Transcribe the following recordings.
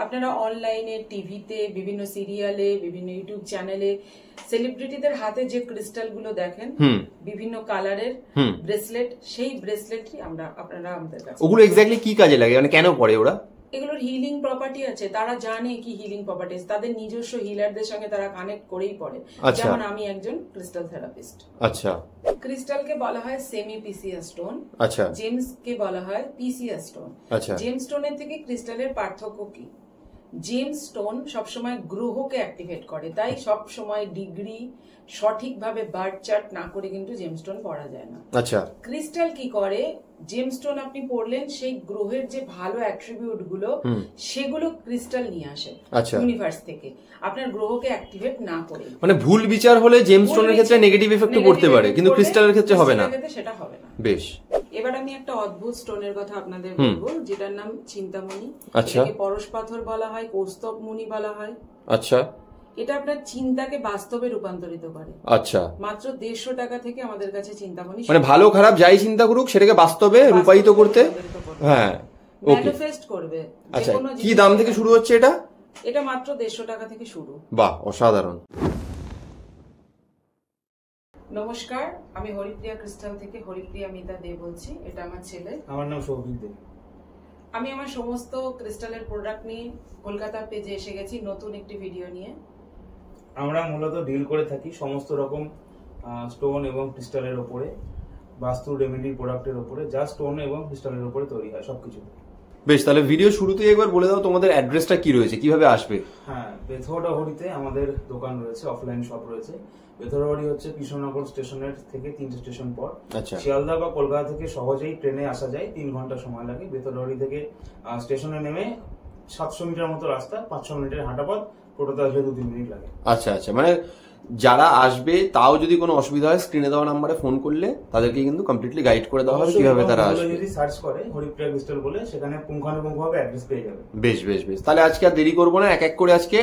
আপনারা অনলাইনে, টিভিতে, বিভিন্ন সিরিয়ালে, বিভিন্ন ইউটিউব চ্যানেলে সেলিব্রিটিদের হাতে যে ক্রিস্টালগুলো দেখেন বিভিন্ন কালারের ব্রেসলেট, সেই ব্রেসলেটই আপনারা আমাদের কাছে। ওগুলো এক্স্যাক্টলি কি কাজে লাগে, মানে কেন পড়ে ওরা? এগুলোর হিলিং প্রপার্টি আছে, তারা জানে কি হিলিং প্রপার্টিজ, তাদের নিজস্ব হিলারদের সঙ্গে তারা কানেক্ট করেই পড়ে। যেমন আমি একজন ক্রিস্টাল থেরাপিস্ট। আচ্ছা। ক্রিস্টালকে বলা হয় সেমি পিসিএস স্টোন। আচ্ছা। জেমস কে বলা হয় পিসিএস স্টোন। আচ্ছা। জেমস স্টোনের থেকে ক্রিস্টালের পার্থক্য কি? জেমস স্টোন সবসময় গ্রহকে অ্যাক্টিভেট করে, তাই সবসময় ডিগ্রি সঠিকভাবে বার্থ চার্ট না করে কিন্তু জেমস স্টোন পড়া যায় না। আচ্ছা। ক্রিস্টাল কি করে, জেমস স্টোন আপনি পড়লেন, সেই গ্রহের যে ভালো অ্যাট্রিবিউট গুলো সেগুলো ক্রিস্টাল নিয়ে আসে ইউনিভার্স থেকে, আপনার গ্রহকে অ্যাক্টিভেট না করে। মানে ভুল বিচার হলে জেমস স্টোনের ক্ষেত্রে নেগেটিভ এফেক্ট পড়তে পারে, কিন্তু ক্রিস্টালের ক্ষেত্রে হবে না। সেটা হবে না। বেশ। এবার আমি একটা অদ্ভুত স্টোনের কথা আপনাদের বলবো, যেটার নাম চিন্তামণি। আচ্ছা। এটাকে পরশ পাথর বলা হয়, কৌস্তব মুনি বলা হয়। আচ্ছা। এটা আপনার চিন্তাকে বাস্তবে রূপান্তরিত করে। আচ্ছা। মাত্র 150 টাকা থেকে আমাদের কাছে চিন্তামণি, মানে ভালো খারাপ যাই চিন্তা করুক সেটাকে বাস্তবে রূপায়িত করতে, হ্যাঁ, ম্যানিফেস্ট করবে। আচ্ছা, কি দাম থেকে শুরু হচ্ছে এটা? এটা মাত্র 150 টাকা থেকে শুরু। বাহ, অসাধারণ। নমস্কার, আমি হরিপ্রিয়া ক্রিস্টাল থেকে হরিপ্রিয়া মিতা দে বলছি। এটা আমার ছেলে। আমার নাম সৌভিক দে। আমি আমার সমস্ত ক্রিস্টালের প্রোডাক্ট নিয়ে কলকাতার পেজে এসে গেছি নতুন একটি ভিডিও নিয়ে। আমরা মূলত ডিল করে থাকি সমস্ত রকম স্টোন এবং ক্রিস্টালের উপরে, বাস্তু রেমেডি প্রোডাক্টের উপরে, যা স্টোন এবং ক্রিস্টালের উপরে তৈরি হয় সবকিছু। বেশ, তাহলে ভিডিও শুরুতেই একবার বলে দাও তোমাদের অ্যাড্রেসটা কি রয়েছে, কিভাবে আসবে? হ্যাঁ, বেথুয়াডাহরিতে আমাদের দোকান রয়েছে, অফলাইন শপ রয়েছে। বেথুয়াডাহরি হচ্ছে কৃষ্ণনগর স্টেশনের থেকে 3 স্টেশন পর। আচ্ছা। শিয়ালদা বা কলকাতা থেকে সহজেই ট্রেনে আসা যায়, 3 ঘন্টা সময় লাগে। বেথুয়াডাহরি থেকে স্টেশনে নেমে 700 মিটার মতো রাস্তা, 500 মিনিটের হাঁটা পথ, টোটোতে আসলে 2-3 মিনিট লাগে। আচ্ছা আচ্ছা, মানে যারা আসবে তাও যদি কোনো অসুবিধা হয় স্ক্রিনে দেওয়া নাম্বারে ফোন করলে তাদেরকে কিন্তু কমপ্লিটলি গাইড করে দেওয়া হবে কিভাবে তারা আসবে। যদি সার্চ করে হরিপ্রিয়া ক্রিস্টাল বলে, সেখানে পুঙ্খানুপুঙ্খভাবে অ্যাড্রেস পেয়ে যাবে। বেশ বেশ বেশ, তাহলে আজকে আর দেরি করবো না, এক এক করে আজকে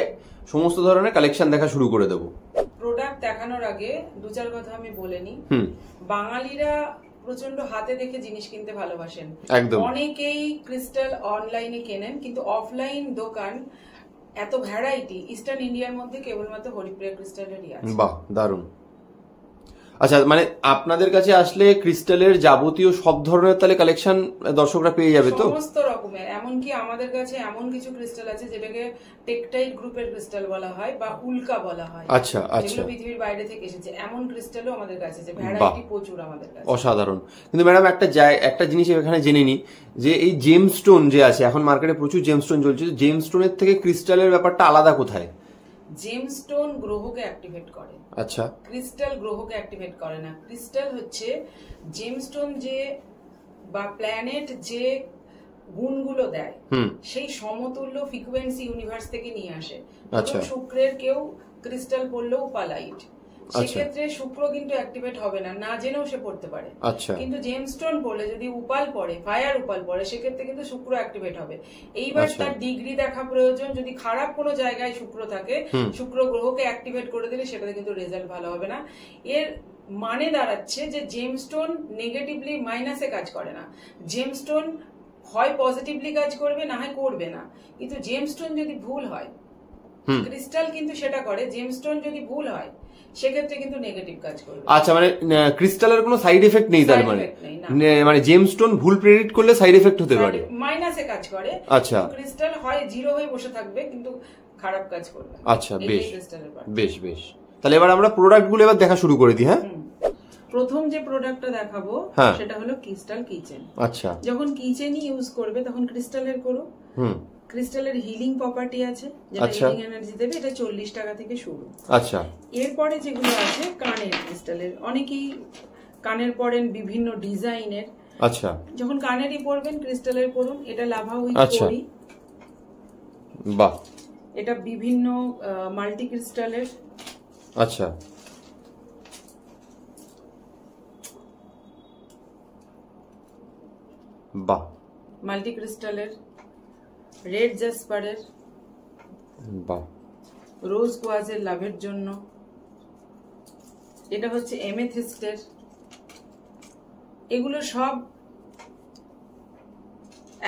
সমস্ত ধরনের কালেকশন দেখা শুরু করে দেবো। প্রোডাক্ট দেখানোর আগে 2-4 কথা আমি বলে নিই। বাঙালিরা প্রচন্ড হাতে দেখে জিনিস কিনতে ভালোবাসেন। একদম। অনেকেই ক্রিস্টাল অনলাইনে কেনেন, কিন্তু অফলাইন দোকান এত ভ্যারাইটি ইস্টার্ন ইন্ডিয়ার মধ্যে কেবলমাত্র হরিপ্রিয়া ক্রিস্টালেরই আছে। বাহ, দারুণ। আচ্ছা, মানে আপনাদের কাছে আসলে ক্রিস্টালের যাবতীয় সব ধরনের তাহলে কালেকশন দর্শকরা পেয়ে যাবে তো? সমস্ত রকমের, এমনকি আমাদের কাছে এমন কিছু ক্রিস্টাল আছে যেটাকে টেকটাইল গ্রুপের ক্রিস্টাল বলা হয় বা উল্কা বলা হয়। আচ্ছা আচ্ছা, যেগুলো পৃথিবীর বাইরে থেকে এসেছে, এমন ক্রিস্টালও আমাদের কাছে আছে, ভ্যারাইটি প্রচুর আমাদের কাছে। অসাধারণ। কিন্তু ম্যাডাম একটা জিনিস এখানে জেনে নি, যে এই জেমস্টোন যে আছে, এখন মার্কেটে প্রচুর জেমস্টোন চলছে, জেমস্টোনের থেকে ক্রিস্টালের ব্যাপারটা আলাদা কোথায়? জেমস্টোন গ্রহকে অ্যাক্টিভেট করে। আচ্ছা। ক্রিস্টাল গ্রহকে অ্যাক্টিভেট করে না। ক্রিস্টাল হচ্ছে জেমস্টোন যে বা প্ল্যানেট যে গুণগুলো দেয়, সেই সমতুল্য ফ্রিকোয়েন্সি ইউনিভার্স থেকে নিয়ে আসে। আচ্ছা। শুক্রের কেউ ক্রিস্টাল পড়লেও উপালাইট, সেক্ষেত্রে শুক্র কিন্তু অ্যাক্টিভেট হবে না, না জেনেও সে পড়তে পারে। আচ্ছা। কিন্তু জেমস্টোন পড়লে যদি উপাল পড়ে, ফায়ার উপাল পড়ে, সেক্ষেত্রে কিন্তু শুক্র অ্যাক্টিভেট হবে। এইবার তার ডিগ্রি দেখা প্রয়োজন। যদি খারাপ কোনো জায়গায় শুক্র থাকে, শুক্র গ্রহকে অ্যাক্টিভেট করে দিলে সেটাতে কিন্তু রেজাল্ট ভালো হবে না। এর মানে দাঁড়াচ্ছে যে জেমস্টোন নেগেটিভলি মাইনাসে কাজ করে না। জেমস্টোন হয় পজিটিভলি কাজ করবে, না হয় করবে না। কিন্তু জেমস্টোন যদি ভুল হয়, ক্রিস্টাল কিন্তু সেটা করে, জেমস্টোন যদি ভুল হয় সেক্ষেত্রে কিন্তু নেগেটিভ কাজ করবে। আচ্ছা, মানে ক্রিস্টালের কোনো সাইড এফেক্ট নেই তার মানে জেমস্টোন ভুল প্রেডিক্ট করলে সাইড এফেক্ট হতে পারে, মাইনাসে কাজ করে। আচ্ছা। ক্রিস্টাল হয় 0 হয়ে বসে থাকবে, কিন্তু খারাপ কাজ করবে। আচ্ছা, বেশ বেশ বেশ। তাহলে এবার আমরা প্রোডাক্ট গুলো এবার দেখা শুরু করে দিই। হ্যাঁ, প্রথম যে প্রোডাক্টটা দেখাবো সেটা হলো ক্রিস্টাল কিচেন। আচ্ছা। যখন কিচেনই ইউজ করবে তখন ক্রিস্টালের করো। ক্রিস্টালের হিলিং প্রপার্টি আছে, যেটা হিলিং এনার্জি দেবে। এটা 40 টাকা থেকে শুরু। আচ্ছা। এরপরে যেগুলো আছে কানের ক্রিস্টালের, অনেকেই কানের পরেন বিভিন্ন ডিজাইনের। আচ্ছা। যখন কানেরই পরবেন ক্রিস্টালের পরুন। এটা লাভা উইথ কড়ি। বাহ। এটা বিভিন্ন মাল্টি ক্রিস্টালের। আচ্ছা। বাহ। মাল্টি ক্রিস্টালের, রেড জাসপারের, বাহ, রোজ কোয়াজের লাভের জন্য। এটা হচ্ছে এমেথিস্টের। এগুলো সব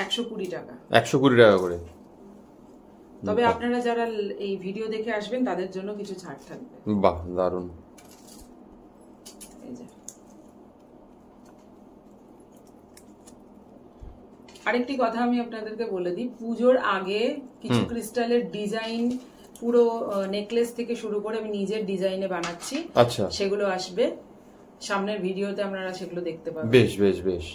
120 টাকা। 120 টাকা করে। তবে আপনারা যারা এই ভিডিও দেখে আসবেন তাদের জন্য কিছু ছাড় থাকবে। বাহ, দারুণ। আরেকটি কথা আমি আপনাদেরকে বলে দিই, পুজোর আগে কিছু ক্রিস্টালের ডিজাইন পুরো নেকলেস থেকে শুরু করে আমি নিজের ডিজাইনে বানাচ্ছি। আচ্ছা, সেগুলো আসবে সামনের ভিডিওতে, আপনারা সেগুলো দেখতে পাবেন। বেশ বেশ বেশ।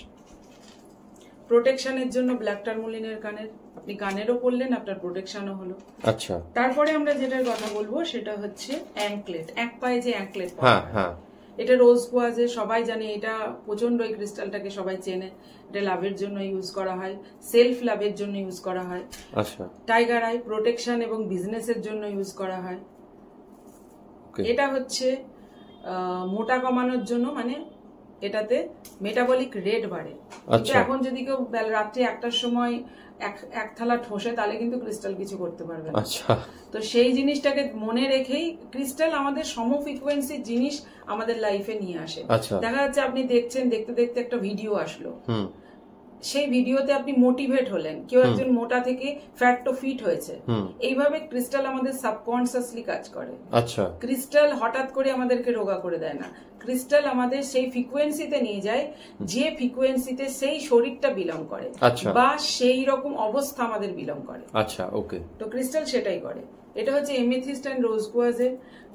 প্রোটেকশনের জন্য ব্ল্যাক টার্মোলিনের কানের, আপনি কানেরও পরলেন, আপনার প্রোটেকশনও হলো। আচ্ছা, তারপরে আমরা যেটার কথা বলবো সেটা হচ্ছে অ্যাঙ্কলেট, এক পায়ে যে অ্যাঙ্কলেট। হ্যাঁ হ্যাঁ, এটা রোজ কোয়াজে সবাই জানে, এটা প্রচন্ড, এই ক্রিস্টালটাকে সবাই চেনে। এটা লাভের জন্য ইউজ করা হয়, সেলফ লাভের জন্য ইউজ করা হয়। আচ্ছা, টাইগার আই প্রোটেকশন এবং বিজনেসের জন্য ইউজ করা হয়। এটা হচ্ছে মোটা কমানোর জন্য, মানে এটাতে মেটাবলিক রেট বাড়ে। কিন্তু এখন যদি কেউ রাত্রি 1টার সময় এক থালা ঠোসে, তাহলে কিন্তু ক্রিস্টাল কিছু করতে পারবে না। আচ্ছা, তো সেই জিনিসটাকে মনে রেখেই ক্রিস্টাল আমাদের সম ফ্রিকোয়েন্সির জিনিস আমাদের লাইফে নিয়ে আসে। দেখা যাচ্ছে আপনি দেখছেন, দেখতে দেখতে একটা ভিডিও আসলো, সেই ভিডিওতে আপনি মোটিভেট হলেন, কেউ একজন মোটা থেকে ফ্যাট টু ফিট হয়েছে। এইভাবে ক্রিস্টাল আমাদের সাবকনসিয়াসলি কাজ করে। আচ্ছা, ক্রিস্টাল হঠাৎ করে আমাদেরকে রোগা করে দেয় না, ক্রিস্টাল আমাদের সেই ফ্রিকোয়েন্সিতে নিয়ে যায় যে ফ্রিকোয়েন্সিতে সেই শরীরটা বিলং করে বা সেই রকম অবস্থা আমাদের বিলং করে। আচ্ছা, ওকে। তো ক্রিস্টাল সেটাই করে। এটা হচ্ছে এমেথিস্ট এন্ড রোজ কোয়াজের।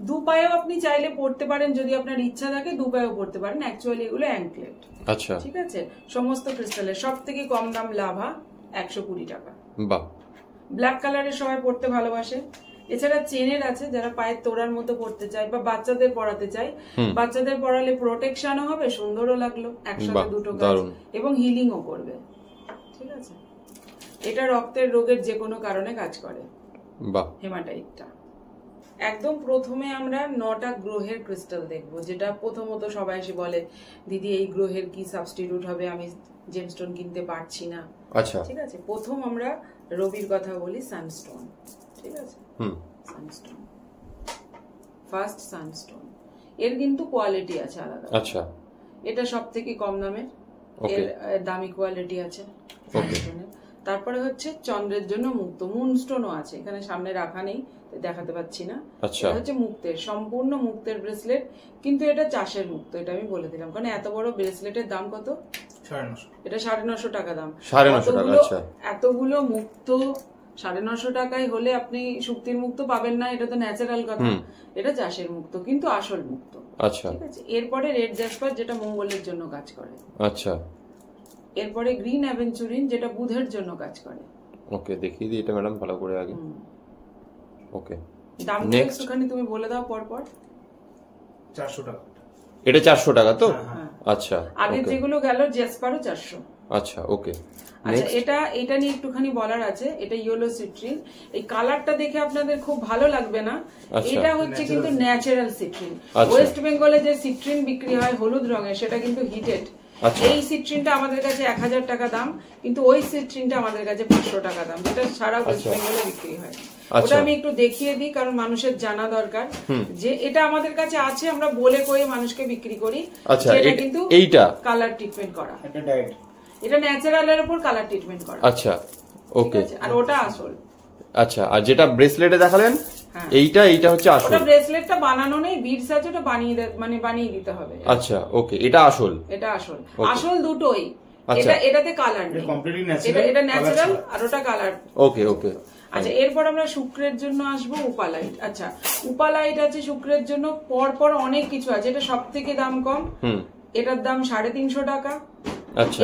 দুপায়েও আপনি চাইলে পড়তে পারেন, যদি আপনার ইচ্ছা থাকে দুপায়েও পড়তে পারেন। অ্যাকচুয়ালি এগুলো অ্যাঙ্কলেট। আচ্ছা, ঠিক আছে। সমস্ত ক্রিস্টালের সব থেকে কম দাম লাভা, 120 টাকা। বাহ। ব্ল্যাক কালারের সবাই পড়তে ভালোবাসে। এছাড়া চেনের আছে, যারা পায়ের তোড়ার মতো পড়তে চায় বা বাচ্চাদের পড়াতে চায়। বাচ্চাদের পড়ালে প্রোটেকশনও হবে, সুন্দরও লাগলো, একসাথে দুটো কাজ, এবং হিলিংও করবে। ঠিক আছে। এটা রক্তের রোগের যে কোনো কারণে কাজ করে। বাহ। হেমাটাইটটা একদম প্রথমে আমরা 9টা গ্রহের ক্রিস্টাল দেখবো, যেটা প্রথমত সবাই এসে বলে দিদি এই গ্রহের কি সাবস্টিটিউট হবে, আমি জেমস্টোন কিনতে পারছি না। আচ্ছা, ঠিক আছে। প্রথম আমরা রবির কথা বলি, সানস্টোন। ঠিক আছে। সানস্টোন ফার্স্ট সানস্টোন, এর কিন্তু কোয়ালিটি আছে আলাদা। আচ্ছা, এটা সবথেকে কম দামের, এর দামি কোয়ালিটি আছে সানস্টোনের। তারপরে হচ্ছে চন্দ্রের জন্য মুক্ত, মুনস্টোনও আছে, এখানে সামনে রাখা নেই দেখাতে পাচ্ছি না। এটা হচ্ছে মুক্তের, সম্পূর্ণ মুক্তের ব্রেসলেট, কিন্তু এটা চাষের মুক্ত, এটা আমি বলে দিলাম, কারণ এত বড় ব্রেসলেটের দাম কত? 950। এটা 950 টাকা দাম। 950 টাকা। আচ্ছা, এতগুলো মুক্ত 950 টাকায় হলে আপনি শুক্তির মুক্ত পাবেন না, এটা তো ন্যাচারাল কথা। এটা চাষের মুক্ত, কিন্তু আসল মুক্ত। আচ্ছা, ঠিক আছে। এরপরে রেড জ্যাসপার, যেটা মঙ্গলের জন্য কাজ করে। আচ্ছা। এরপরে গ্রিন অ্যাভেঞ্চুরিন, যেটা বুধের জন্য কাজ করে। ওকে, দেখিয়ে দিই এটা ম্যাডাম ভালো করে আগে। ওকে, দামটা একটুখানি তুমি বলে দাও পরপর। 400 টাকা। এটা 400 টাকা তো? আচ্ছা, আগে যেগুলো গেল জ্যাসপারও 400। আচ্ছা, ওকে। আচ্ছা, এটা নিয়ে একটুখানি বলার আছে। এটা ইয়েলো সিট্রিন। এই কালারটা দেখে আপনাদের খুব ভালো লাগবে না, এটা হচ্ছে কিন্তু ন্যাচারাল সিট্রিন। ওয়েস্ট বেঙ্গলে যে সিট্রিন বিক্রি হয় হলুদ রঙের, সেটা কিন্তু হিটেড। এই সিট্রিনটা আমাদের কাছে 1000 টাকা দাম, কিন্তু ওই সিট্রিনটা আমাদের কাছে 500 টাকা দাম, যেটা সারা ওয়েস্ট বেঙ্গলে বিক্রি হয়। ওটা আমি একটু দেখিয়ে দিই, কারণ মানুষের জানা দরকার যে এটা আমাদের কাছে আছে, আমরা বলে কয়ে মানুষকে বিক্রি করি। এটা কিন্তু এইটা কালার ট্রিটমেন্ট করা, এটা ন্যাচারালের উপর কালার ট্রিটমেন্ট করা। আচ্ছা, ওকে। আর ওটা আসল। আচ্ছা, আর যেটা ব্রেসলেটে দেখালেন এইটা হচ্ছে আসল। ওটা ব্রেসলেটটা বানানো নেই, বিডস আছে, ওটা বানিয়ে দিতে হবে। আচ্ছা, ওকে। এটা আসল। এটা আসল। আসল দুটোই। এটাতে কালার নেই, এটা ন্যাচারাল, আর ওটা কালার। ওকে, ওকে। আচ্ছা, এরপর আমরা শুক্রের জন্য আসবো উপালাইট। আচ্ছা, উপালাইট আছে শুক্রের জন্য, পরপর অনেক কিছু আছে। এটা সব থেকে দাম কম, এটার দাম 350 টাকা।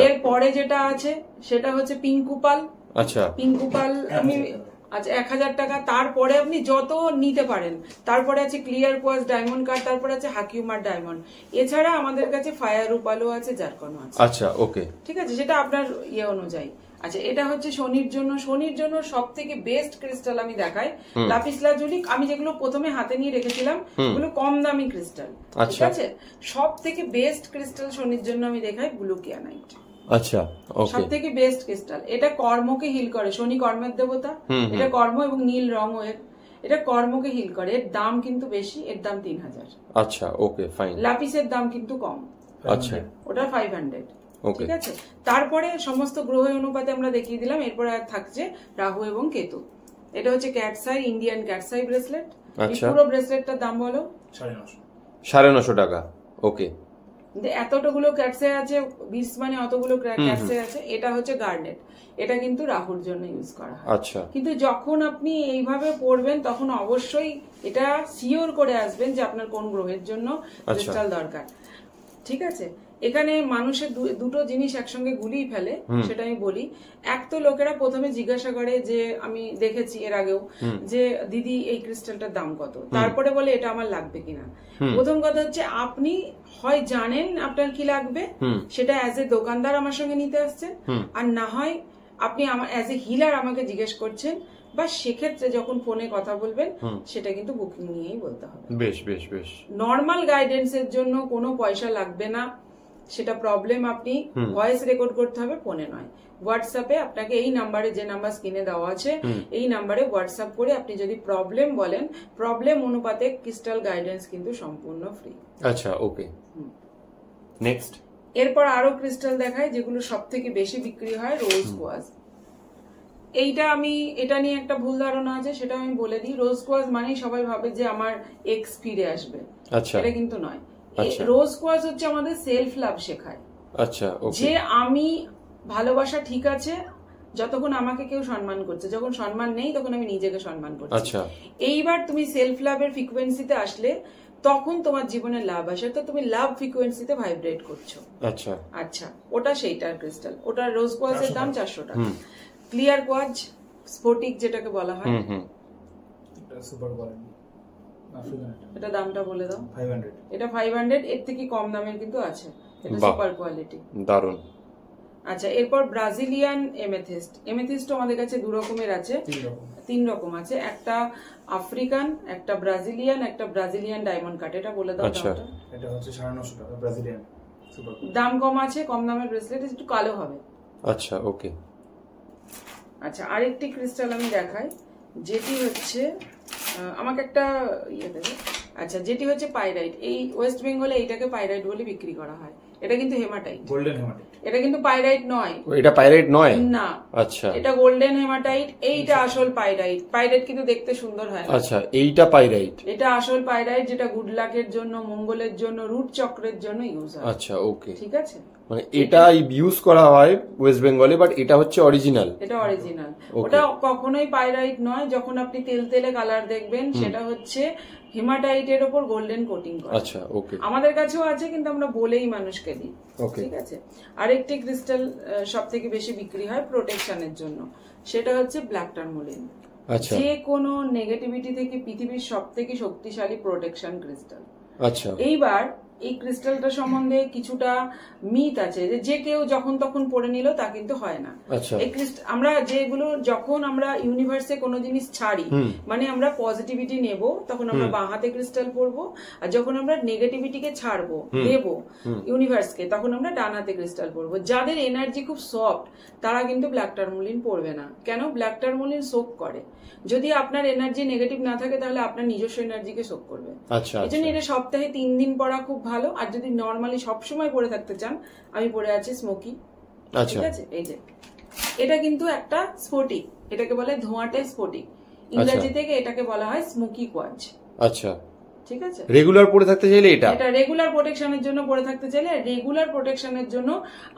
এর পরে যেটা আছে সেটা হচ্ছে পিঙ্ক উপাল। আচ্ছা, পিঙ্ক উপাল আমি আচ্ছা 1000 টাকা। তারপরে আপনি যত নিতে পারেন। তারপরে আছে ক্লিয়ার কোয়ার্টজ ডায়মন্ড কাট, তারপরে আছে হাকিউমার ডায়মন্ড। এছাড়া আমাদের কাছে ফায়ার উপালও আছে, জারকনও আছে। আচ্ছা, ওকে, ঠিক আছে, সেটা আপনার ইয়ে অনুযায়ী। আচ্ছা, এটা হচ্ছে শনির জন্য। শনির জন্য সব থেকে বেস্ট ক্রিস্টাল আমি দেখাই লাপিস লাজুলি। আমি যেগুলো প্রথমে হাতে নিয়ে রেখেছিলাম ওগুলো কম দামি ক্রিস্টাল। ঠিক আছে, সব থেকে বেস্ট ক্রিস্টাল শনির জন্য আমি দেখাই ব্লু কিয়ানাইট। আচ্ছা, ওকে। সব থেকে বেস্ট ক্রিস্টাল। এটা কর্মকে হিল করে, শনি কর্মের দেবতা। এটা কর্ম এবং নীল রং, এটা কর্মকে হিল করে। এর দাম কিন্তু বেশি, এর দাম 3000। আচ্ছা, ওকে, ফাইন। লাপিসের দাম কিন্তু কম। আচ্ছা, ওটা 500। ঠিক আছে। তারপরে সমস্ত গ্রহ অনুপাতে আমরা দেখিয়ে দিলাম। এরপরে আর থাকছে রাহু এবং কেতু। এটা হচ্ছে ক্যাটসাই, ইন্ডিয়ান ক্যাটসাই ব্রেসলেট। আচ্ছা। পুরো ব্রেসলেটটার দাম বলো? 950 টাকা। ওকে। এতগুলো ক্যাটসাই আছে, 20 মানে অতগুলো ক্যাটসাই আছে। এটা হচ্ছে গার্নেট, এটা কিন্তু রাহুর জন্য ইউজ করা হয়। আচ্ছা। কিন্তু যখন আপনি এইভাবে পড়বেন তখন অবশ্যই এটা সিওর করে আসবেন যে আপনার কোন গ্রহের জন্য ক্রিস্টাল দরকার। ঠিক আছে, এখানে মানুষের দুটো জিনিস একসঙ্গে গুলিয়ে ফেলে, সেটা আমি বলি। এক তো লোকেরা প্রথমে জিজ্ঞাসা করে যে, আমি দেখেছি এর আগেও যে দিদি এই ক্রিস্টালটার দাম কত, তারপরে বলে এটা আমার লাগবে কিনা। প্রথম কথা হচ্ছে আপনি হয় জানেন আপনার কি লাগবে, সেটা অ্যাজ এ দোকানদার আমার সঙ্গে নিতে আসছেন, আর না হয় আপনি আমার অ্যাজ এ হিলার আমাকে জিজ্ঞেস করছেন, বা সেক্ষেত্রে যখন ফোনে কথা বলবেন সেটা কিন্তু বুকিং নিয়েই বলতে হবে। বেশ বেশ বেশ। নর্মাল গাইডেন্সের জন্য কোনো পয়সা লাগবে না, সেটা প্রবলেম আপনি ভয়েস রেকর্ড করতে হবে, ফোনে নয়। হোয়াটসঅ্যাপে আপনাকে এই নাম্বারে, যে নাম্বার স্ক্রিনে দেওয়া আছে এই নাম্বারে হোয়াটসঅ্যাপ করে আপনি যদি প্রবলেম বলেন, প্রবলেম অনুপাতে ক্রিস্টাল গাইডেন্স কিন্তু সম্পূর্ণ ফ্রি। আচ্ছা, ওকে। নেক্সট, এরপর আরো ক্রিস্টাল দেখায় যেগুলো সব থেকে বেশি বিক্রি হয়, রোজ কোয়ার্টজ। এটা নিয়ে একটা ভুল ধারণা আছে, সেটা আমি বলে দিই। রোজ কোয়ার্টজ মানেই সবাই ভাবে যে আমার এক্স ফিরে আসবে, এটা কিন্তু নয়। রোজ কোয়ার্টজ হচ্ছে আমাদের সেলফ লাভ শেখায়। আচ্ছা, যে আমি ভালোবাসা ঠিক আছে যতক্ষণ আমাকে কেউ সম্মান করছে, যখন সম্মান নেই তখন আমি নিজেকে সম্মান করছি। আচ্ছা, এইবার তুমি সেলফ লাভের ফ্রিকোয়েন্সিতে আসলে তখন তোমার জীবনে লাভ আসে, তো তুমি লাভ ফ্রিকোয়েন্সিতে ভাইব্রেট করছো। আচ্ছা আচ্ছা, ওটা সেইটার ক্রিস্টাল। ওটা রোজ কোয়ার্টজের দাম 400 টাকা। ক্লিয়ার কোয়ার্টজ, স্ফটিক যেটাকে বলা হয়, সুপার কোয়ালিটি, এটা দামটা বলে দাও। 500। এটা 500, এর থেকে কম দামের কিন্তু আছে, এটা সুপার কোয়ালিটি, দারুন। আচ্ছা, এরপর ব্রাজিলিয়ান এমেথিস্ট। এমেথিস্ট আমাদের কাছে দু রকমের আছে, তিন রকম আছে, একটা আফ্রিকান, একটা ব্রাজিলিয়ান, একটা ব্রাজিলিয়ান ডায়মন্ড কাট। এটা বলে দাও দামটা। এটা হচ্ছে 950 টাকা ব্রাজিলিয়ান সুপার। দাম কম আছে, কম দামের ব্রেসলেট, একটু কালো হবে। আচ্ছা, ওকে। আচ্ছা, আরেকটি ক্রিস্টাল আমি দেখাই, যেটি হচ্ছে আমাকে একটা ইয়ে দেবে। আচ্ছা, যেটি হচ্ছে পাইরাইট। এই ওয়েস্ট বেঙ্গলে এইটাকে পাইরাইট বলে বিক্রি করা হয়। এটা কিন্তু হেমাটাইট, গোল্ডেন হেমাটাইট। এটা কিন্তু পাইরাইট নয়। এটা পাইরাইট নয় না। আচ্ছা, এটা গোল্ডেন হেমাটাইট, এইটা আসল পাইরাইট। পাইরাইট কিন্তু দেখতে সুন্দর হয় না। আচ্ছা, এইটা পাইরাইট, এটা আসল পাইরাইট, যেটা গুড লাকের জন্য, মঙ্গলের জন্য, রুট চক্রের জন্য ইউজ হয়। আচ্ছা, ওকে, ঠিক আছে। মানে এটা ইউজ করা হয় ওয়েস্ট বেঙ্গলে, বাট এটা হচ্ছে অরিজিনাল। এটা অরিজিনাল, ওটা কখনোই পাইরাইট নয়। যখন আপনি তেলতেলে কালার দেখবেন, সেটা হচ্ছে হেমাটাইটের উপর গোল্ডেন কোটিং করা। আচ্ছা, ওকে। আমাদের কাছেও আছে, কিন্তু আমরা বলেই মানুষকে দিই। ওকে, ঠিক আছে। আরেকটি ক্রিস্টাল সব থেকে বেশি বিক্রি হয় প্রোটেকশনের জন্য, সেটা হচ্ছে ব্ল্যাক টারমোলিন। আচ্ছা, যে কোনো নেগেটিভিটি থেকে পৃথিবীর সব থেকে শক্তিশালী প্রোটেকশন ক্রিস্টাল। আচ্ছা, এইবার এই ক্রিস্টালটা সম্বন্ধে কিছুটা মিথ আছে, যে কেউ যখন তখন পড়ে নিল, তা কিন্তু হয় না। আচ্ছা, এই আমরা যেগুলো, যখন আমরা ইউনিভার্সে কোনো জিনিস ছাড়ি, মানে আমরা পজিটিভিটি নেব, তখন আমরা বাঁ হাতে ক্রিস্টাল পরবো, আর যখন আমরা নেগেটিভিটিকে ছাড়বো, দেব ইউনিভার্সকে, তখন আমরা ডান হাতে ক্রিস্টাল পরবো। যাদের এনার্জি খুব সফট, তারা কিন্তু ব্ল্যাক টারমোলিন পরবে না। কেন? ব্ল্যাক টারমোলিন সোক করে। যদি আপনার এনার্জি নেগেটিভ না থাকে, তাহলে আপনার নিজস্ব এনার্জিকে সোক করবে। আচ্ছা, এই জন্য এটা সপ্তাহে 3 দিন পরা খুব ভালো। আর যদি নর্মালি সবসময় পরে থাকতে চান, আমি পরে আছি স্মোকি। ঠিক আছে, এই যে এটা কিন্তু একটা স্ফটিক, এটাকে বলে ধোঁয়াটে স্ফটিক। ইংরেজি থেকে এটাকে বলা হয় স্মোকি কোয়ার্টজ। আচ্ছা, ঠিক আছে। রেগুলার পরে থাকতে চাইলে এটা রেগুলার প্রোটেকশনের জন্য পরে থাকতে চাইলে, রেগুলার প্রোটেকশনের জন্য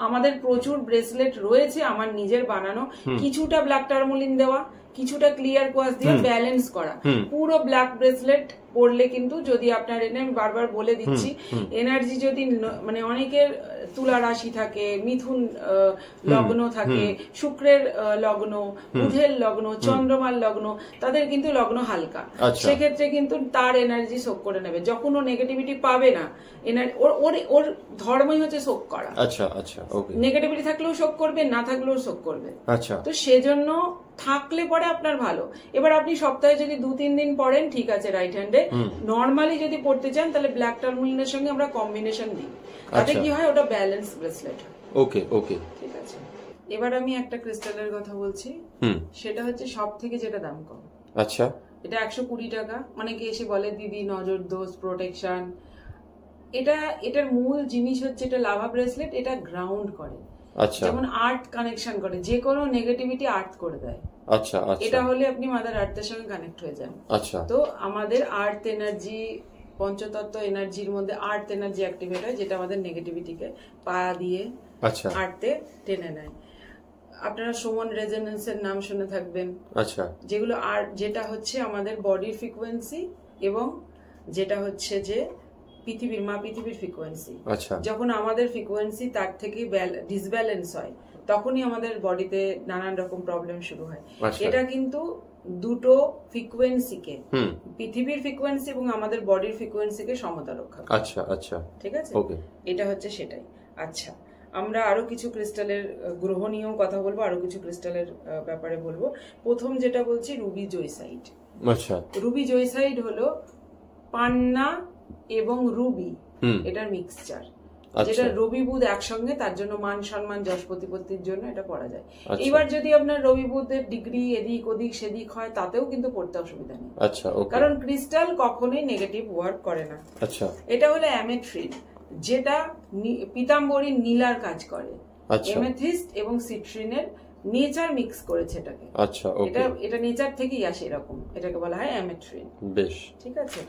আমাদের প্রচুর ব্রেসলেট রয়েছে, আমার নিজের বানানো। কিছুটা ব্ল্যাক টারমোলিন দেওয়া, কিছুটা ক্লিয়ার কোয়ার্টজ দিয়ে ব্যালেন্স করা। পুরো ব্ল্যাক ব্রেসলেট পড়লে কিন্তু, যদি আপনার আমি বারবার বলে দিচ্ছি, এনার্জি যদি মানে অনেকের তুলা রাশি থাকে, মিথুন লগ্ন থাকে, শুক্রের লগ্ন, বুধের লগ্ন, চন্দ্রমার লগ্ন, তাদের কিন্তু লগ্ন হালকা, সেক্ষেত্রে কিন্তু তার এনার্জি শোক করে নেবে। যখন ও নেগেটিভিটি পাবে না, ওর ধর্মই হচ্ছে শোক করা। আচ্ছা, আচ্ছা, ওকে। নেগেটিভিটি থাকলেও শোক করবে, না থাকলেও শোক করবে। আচ্ছা, তো সেজন্য থাকলে পরে আপনার ভালো। এবার আপনি সপ্তাহে যদি 2-3 দিন পড়েন, ঠিক আছে, রাইট হ্যান্ডে। নর্মালি যদি পড়তে চান, তাহলে ব্ল্যাক টারমোলিনের সঙ্গে আমরা কম্বিনেশন দিই, তাতে কি হয়, ওটা ব্যালেন্স ব্রেসলেট। ওকে, ওকে, ঠিক আছে। এবার আমি একটা ক্রিস্টালের কথা বলছি, সেটা হচ্ছে সব থেকে যেটা দাম কম। আচ্ছা, এটা 120 টাকা। মানে কি এসে বলে দিদি নজর দোষ, প্রোটেকশন। এটার মূল জিনিস হচ্ছে, এটা লাভা ব্রেসলেট, এটা গ্রাউন্ড করে। আচ্ছা, যেমন আর্থ কানেকশন করে, যে কোনো নেগেটিভিটি আর্থ করে দেয়। আচ্ছা আচ্ছা এটা হলে আপনি মাদার আর্থের সঙ্গে কানেক্ট হয়ে যান। আচ্ছা তো আমাদের আর্থ এনার্জি, পঞ্চতত্ত্ব এনার্জির মধ্যে আর্থ এনার্জি অ্যাক্টিভেট হয়, যেটা আমাদের নেগেটিভিটিকে পা দিয়ে আচ্ছা আর্থে টেনে নেয়। আপনারা সুমন রেজোনেন্সের নাম শুনে থাকবেন, আচ্ছা যেগুলো যেটা হচ্ছে আমাদের বডির ফ্রিকোয়েন্সি এবং যেটা হচ্ছে যে পৃথিবীর ফ্রিকোয়েন্সি। আচ্ছা যখন আমাদের ফ্রিকোয়েন্সি তার থেকে ডিসব্যালেন্স হয়, তখনই আমাদের বডিতে নানান রকম প্রবলেম শুরু হয়। এটা কিন্তু দুটো ফ্রিকোয়েন্সিকে, পৃথিবীর ফ্রিকোয়েন্সি এবং আমাদের বডির ফ্রিকোয়েন্সিকে সমতা রক্ষা করে। আচ্ছা আচ্ছা ঠিক আছে, ওকে, এটা হচ্ছে সেটাই। আচ্ছা, আমরা আরো কিছু ক্রিস্টালের গ্রহ নিয়েও কথা বলবো, আরো কিছু ক্রিস্টালের ব্যাপারে বলবো। প্রথম যেটা বলছি রুবি জয়সাইড। আচ্ছা, রুবি জয়সাইড হলো পান্না এবং রুবি এটার মিক্সচার, যেটা রবি বুধ একসঙ্গে, তার জন্য মান সম্মান যশ প্রতিপত্তির জন্য এটা পড়া যায়। এবার যদি আপনার রবি বুধের ডিগ্রি এদিক ওদিক সেদিক হয়, তাতেও কিন্তু পড়তে অসুবিধা নেই। আচ্ছা, কারণ ক্রিস্টাল কখনোই নেগেটিভ ওয়ার্ক করে না। আচ্ছা, এটা হলো অ্যামেথ্রিন, যেটা পিতাম্বরী নীলার কাজ করে। এমেথিস্ট এবং সিট্রিনের নেচার মিক্স করেছে এটাকে। আচ্ছা, ওকে, এটা নেচার থেকেই আসে এরকম, এটাকে বলা হয় অ্যামেথ্রিন। বেশ, ঠিক আছে।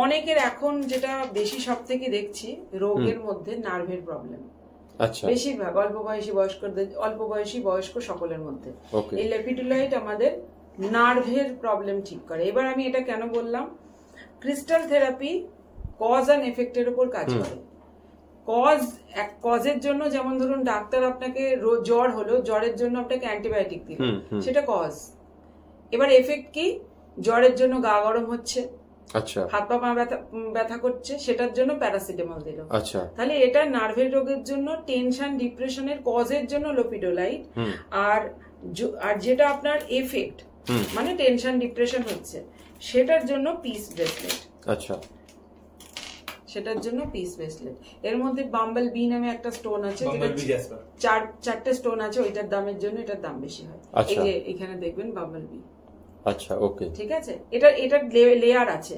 অনেকের এখন যেটা বেশি সব থেকে দেখছি রোগের মধ্যে নার্ভের প্রবলেম। আচ্ছা, বেশিরভাগ অল্প বয়সী বয়স্ক সকলের মধ্যে এই লেপিডুলাইট আমাদের নার্ভের প্রবলেম ঠিক করে। এবার আমি এটা কেন বললাম, ক্রিস্টাল থেরাপি কজ অ্যান্ড এফেক্টের উপর কাজ করে। কজের জন্য, যেমন ধরুন ডাক্তার আপনাকে জ্বর হলো, জ্বরের জন্য আপনাকে অ্যান্টিবায়োটিক দিল, সেটা কজ। এবার এফেক্ট কি, জ্বরের জন্য গা গরম হচ্ছে, আচ্ছা, হাত পা ব্যথা করছে, সেটার জন্য প্যারাসিটামল দিল। আচ্ছা, তাহলে এটা নার্ভের রোগের জন্য, টেনশন ডিপ্রেশনের কজের জন্য লোপিডোলাইট, আর যেটা আপনার এফেক্ট মানে টেনশন ডিপ্রেশন হচ্ছে, সেটার জন্য পিস ব্রেসলেট। আচ্ছা, সেটার জন্য পিস ব্রেসলেট। এর মধ্যে বাম্বল বি নামে একটা স্টোন আছে, চারটে স্টোন আছে, ওইটার দামের জন্য এটার দাম বেশি হয়। এই যে এখানে দেখবেন বাম্বল বি। আচ্ছা, ওকে, ঠিক আছে। এটার লেয়ার আছে,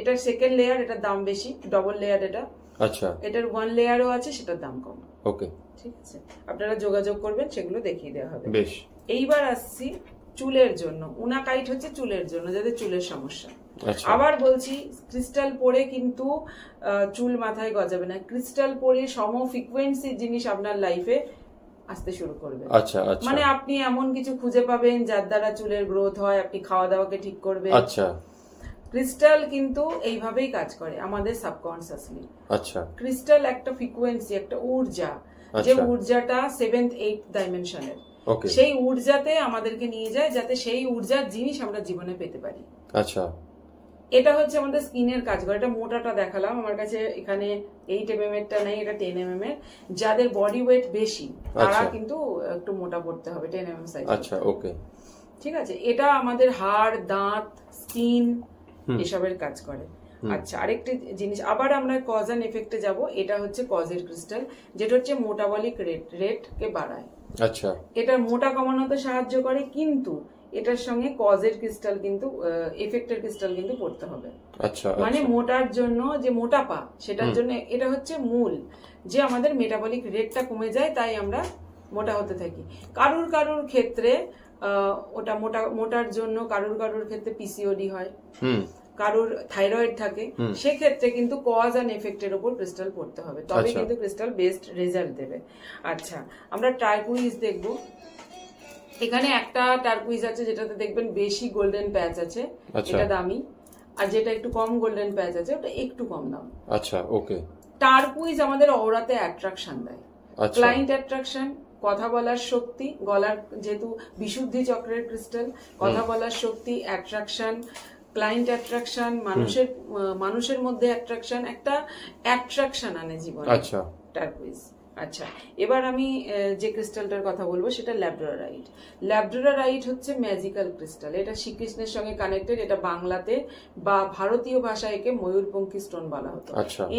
এটার সেকেন্ড লেয়ার, এটার দাম বেশি, ডবল লেয়ার এটা। আচ্ছা, এটার ওয়ান লেয়ারও আছে, সেটার দাম কম। ওকে, ঠিক আছে, আপনারা যোগাযোগ করবেন, সেগুলো দেখিয়ে দেওয়া হবে। বেশ। এইবার আসছি চুলের জন্য। উনাকাইট হচ্ছে চুলের জন্য, যাদের চুলের সমস্যা। আবার বলছি, ক্রিস্টাল পরে কিন্তু চুল মাথায় গজাবে না। ক্রিস্টাল পরে সম ফ্রিকোয়েন্সি জিনিস আপনার লাইফে আসতে শুরু করবে। আচ্ছা, আচ্ছা, মানে আপনি এমন কিছু খুঁজে পাবেন যার দ্বারা চুলের গ্রোথ হয়, আপনি খাওয়া দাওয়াকে ঠিক করবেন। আচ্ছা, ক্রিস্টাল কিন্তু এইভাবেই কাজ করে আমাদের সাবকনসিয়াসলি। আচ্ছা, ক্রিস্টাল একটা ফ্রিকোয়েন্সি, একটা ঊর্জা, যে ঊর্জাটা 7th 8th ডাইমেনশনের, সেই ঊর্জাতে আমাদেরকে নিয়ে যায়, যাতে সেই ঊর্জার জিনিস আমরা জীবনে পেতে পারি। আচ্ছা, এটা হচ্ছে আমাদের স্কিনের কাজ করে। এটা মোটাটা দেখালাম, আমার কাছে এখানে 8 mm এরটা নেই, এটা 10 mm এর। যাদের বডি ওয়েট বেশি তারা কিন্তু একটু মোটা পড়তে হবে, 10 mm সাইজ। আচ্ছা, ওকে, ঠিক আছে। এটা আমাদের হাড়, দাঁত, স্কিন এসবের কাজ করে। আচ্ছা, আরেকটি জিনিস, আবার আমরা কজ এন্ড এফেক্টে যাব। এটা হচ্ছে কজের ক্রিস্টাল, যেটা হচ্ছে মেটাবলিক রেট কে বাড়ায়। আচ্ছা, এটা মোটা কমানোতে সাহায্য করে, কিন্তু এটার সঙ্গে কজের ক্রিস্টাল কিন্তু, এফেক্টের ক্রিস্টাল কিন্তু পড়তে হবে। আচ্ছা, মানে মোটার জন্য যে মোটাপা, সেটার জন্য এটা হচ্ছে মূল, যে আমাদের মেটাবলিক রেটটা কমে যায়, তাই আমরা মোটা হতে থাকি। কারুর ক্ষেত্রে ওটা মোটার জন্য কারুর ক্ষেত্রে পিসিওডি হয়, কারুর থাইরয়েড থাকে, সেক্ষেত্রে কিন্তু কজ অ্যান্ড এফেক্টের উপর ক্রিস্টাল পড়তে হবে, তবে কিন্তু ক্রিস্টাল বেস্ট রেজাল্ট দেবে। আচ্ছা, আমরা টার্কুইজ দেখব। এখানে একটা টার্কুইজ আছে যেটাতে দেখবেন বেশি গোল্ডেন প্যাচ আছে, এটা দামি। আর যেটা একটু কম গোল্ডেন প্যাচ আছে, ওটা একটু কম দাম। আচ্ছা, ওকে। টার্কুইজ আমাদের অরাতে অ্যাট্রাকশন দেয়, ক্লায়েন্ট অ্যাট্রাকশন, কথা বলার শক্তি, গলার যেহেতু বিশুদ্ধি চক্রের ক্রিস্টাল, কথা বলার শক্তি, অ্যাট্রাকশন, ক্লায়েন্ট অ্যাট্রাকশন, মানুষের মধ্যে অ্যাট্রাকশন, একটা অ্যাট্রাকশন আনে জীবনে টার্কুইজ। আচ্ছা, এবার আমি যে ক্রিস্টালটার কথা বলবো সেটা ল্যাব্রাডাইট। ল্যাব্রাডাইট হচ্ছে ম্যাজিক্যাল ক্রিস্টাল। এটা শ্রীকৃষ্ণের সঙ্গে কানেক্টেড। এটা বাংলাতে বা ভারতীয় ভাষায় একে ময়ূরপঙ্খী স্টোন বলা হতো।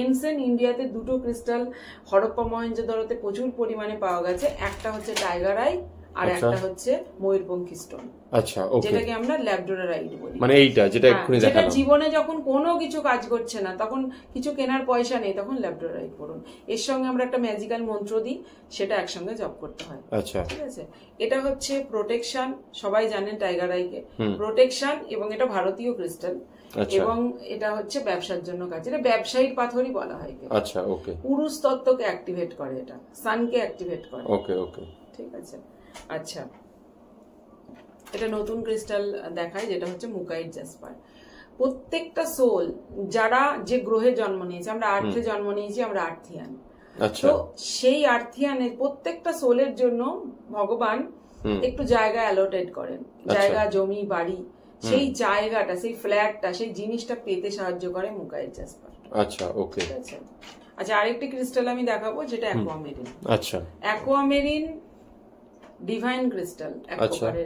এনসেন্ট ইন্ডিয়াতে দুটো ক্রিস্টাল হরপ্পা মহেঞ্জোদারোতে প্রচুর পরিমাণে পাওয়া গেছে। একটা হচ্ছে টাইগার আই, আর একটা হচ্ছে ময়ূরপঙ্খী স্টোন, আচ্ছা ওকে, যেটাকে আমরা ল্যাবডোরাইট বলি। মানে এইটা যেটা এক্ষুনি যেটা দেখালাম। জীবনে যখন কোনো কিছু কাজ করছে না, তখন কিছু কেনার পয়সা নেই, তখন ল্যাবডোরাইট পড়ুন। এর সঙ্গে আমরা একটা ম্যাজিক্যাল মন্ত্র দিই, সেটা একসঙ্গে জপ করতে হয়। আচ্ছা ঠিক আছে, এটা হচ্ছে প্রোটেকশন, সবাই জানেন টাইগার আইকে প্রোটেকশন, এবং এটা ভারতীয় ক্রিস্টাল, এবং এটা হচ্ছে ব্যবসার জন্য কাজ, এটা ব্যবসায়িক পাথরই বলা হয়। আচ্ছা ওকে, পুরুষ তত্ত্বকে অ্যাক্টিভেট করে, এটা সানকে অ্যাক্টিভেট করে। ওকে ওকে, ঠিক আছে। আচ্ছা, এটা নতুন ক্রিস্টাল দেখায়, যেটা হচ্ছে মুকাইট জাসপার। প্রত্যেকটা সোল যারা যে গ্রহে জন্ম নিয়েছে, আমরা আর্থে জন্ম নিয়েছি, আমরা আর্থিয়ান, তো সেই আর্থিয়ানের প্রত্যেকটা সোলের জন্য ভগবান একটু জায়গা অ্যালোটেড করেন, জায়গা, জমি, বাড়ি, সেই জায়গাটা, সেই ফ্ল্যাটটা, সেই জিনিসটা পেতে সাহায্য করে মুকাইট জাসপার। আচ্ছা ওকে, ঠিক আছে। আচ্ছা, আরেকটি ক্রিস্টাল আমি দেখাবো, যেটা অ্যাকোয়ামেরিন। আচ্ছা, অ্যাকোয়ামেরিন ডিভাইন ক্রিস্টাল, একেবারে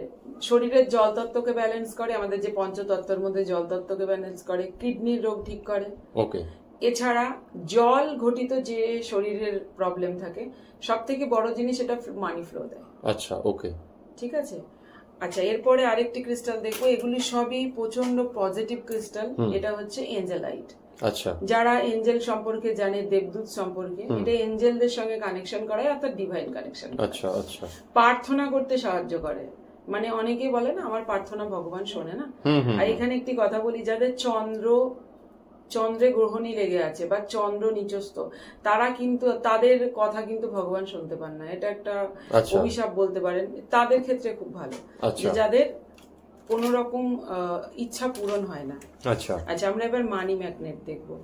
শরীরের জল তত্ত্বকে ব্যালেন্স করে, আমাদের যে পঞ্চতত্ত্বের মধ্যে জল তত্ত্বকে ব্যালেন্স করে, কিডনির রোগ ঠিক করে। ওকে, এছাড়া জল ঘটিত যে শরীরের প্রবলেম থাকে, সব থেকে বড় জিনিস এটা মানি ফ্লো দেয়। আচ্ছা ওকে, ঠিক আছে। আচ্ছা, এরপরে আরেকটি ক্রিস্টাল দেখবো, এগুলি সবই প্রচন্ড পজিটিভ ক্রিস্টাল। এটা হচ্ছে এঞ্জেলাইট। আচ্ছা, যারা এঞ্জেল সম্পর্কে জানে, দেবদূত সম্পর্কে, এটা এঞ্জেলদের সঙ্গে কানেকশন করায়, অর্থাৎ ডিভাইন কানেকশন। আচ্ছা আচ্ছা, প্রার্থনা করতে সাহায্য করে, মানে অনেকেই বলে না আমার প্রার্থনা ভগবান শোনে না। আর এখানে একটি কথা বলি, যাদের চন্দ্রে গ্রহণী লেগে আছে বা চন্দ্র নিচস্থ, তারা কিন্তু, তাদের কথা কিন্তু ভগবান শুনতে পান না, এটা একটা অভিশাপ বলতে পারেন। তাদের ক্ষেত্রে খুব ভালো, যাদের কোন রকম ইচ্ছা পূরণ হয় না। আচ্ছা আচ্ছা, আমরা এবার মানি ম্যাগনেট দেখবো।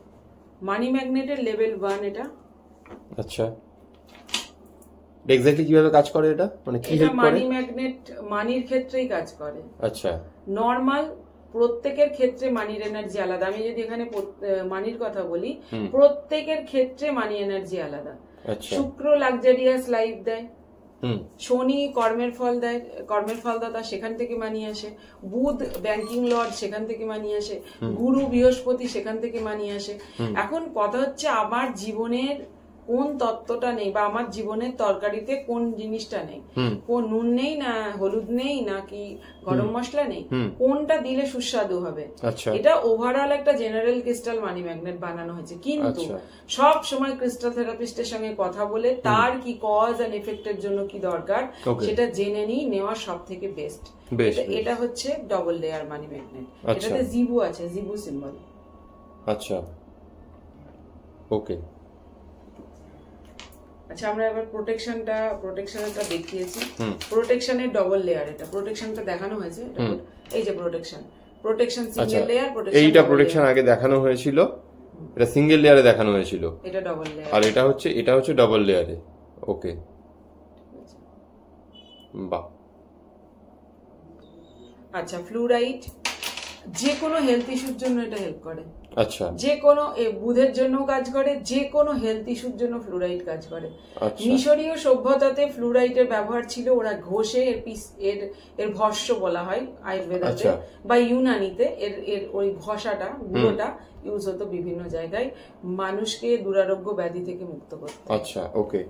মানি ম্যাগনেটের লেভেল 1 এটা। আচ্ছা, এক্স্যাক্টলি কিভাবে কাজ করে এটা, মানে কি হেল্প করে? মানি ম্যাগনেট মানির ক্ষেত্রেই কাজ করে। আচ্ছা, নরমাল প্রত্যেকের ক্ষেত্রে মানির এনার্জি আলাদা। আমি যদি এখানে মানির কথা বলি, প্রত্যেকের ক্ষেত্রে মানি এনার্জি আলাদা। শুক্র লাক্সারিয়াস লাইফ দেয়, শনি কর্মের ফল দেয়, কর্মের ফলদাতা, সেখান থেকে মানি আসে। বুধ ব্যাংকিং লর্ড, সেখান থেকে মানি আসে। গুরু বৃহস্পতি, সেখান থেকে মানি আসে। এখন কথা হচ্ছে আমার জীবনের কোন তত্ত্বটা নেই, বা আমার জীবনের তরকারিতে কোন জিনিসটা নেই, কোন নুন নেই, না হলুদ নেই, নাকি গরম মশলা নেই, কোনটা দিলে সুস্বাদু হবে। এটা ওভারঅল একটা জেনারেল ক্রিস্টাল মানি ম্যাগনেট বানানো হয়েছে, কিন্তু সব সময় ক্রিস্টাল থেরাপিস্টের সঙ্গে কথা বলে তার কি কজ এন্ড এফেক্টের জন্য কি দরকার সেটা জেনে নিয়ে নেওয়া সব থেকে বেস্ট। এটা হচ্ছে ডবল লেয়ার মানি ম্যাগনেট, এটাতে জিবু আছে, জিবু সিম্বল। আচ্ছা ওকে। আচ্ছা, আমরা এবার প্রোটেকশনটা দেখিয়েছি। প্রোটেকশনের ডবল লেয়ার, এটা প্রোটেকশনটা দেখানো হয়েছে। এই যে প্রোটেকশন সিঙ্গেল লেয়ার, এইটা প্রোটেকশন আগে দেখানো হয়েছিল, এটা সিঙ্গেল লেয়ারে দেখানো হয়েছিল, এটা ডবল লেয়ার, আর এটা হচ্ছে ডবল লেয়ারে। ওকে, বাহ। আচ্ছা, ফ্লুরাইড যে কোনো হেলথ ইস্যুর জন্য এটা হেল্প করে। আচ্ছা, যে কোনো বুধের জন্য কাজ করে, যে কোনো হেলথ ইস্যুর জন্য ফ্লুরাইড কাজ করে। মিশরীয় সভ্যতাতে ফ্লুরাইডের ব্যবহার ছিল, ওরা ঘষে এর ভস্য বলা হয় আয়ুর্বেদাতে, বা ইউনানিতে এর ওই ঘষাটা, গুঁড়োটা ইউজ হতো বিভিন্ন জায়গায় মানুষকে দুরারোগ্য ব্যাধি থেকে মুক্ত করতে। আচ্ছা ওকে।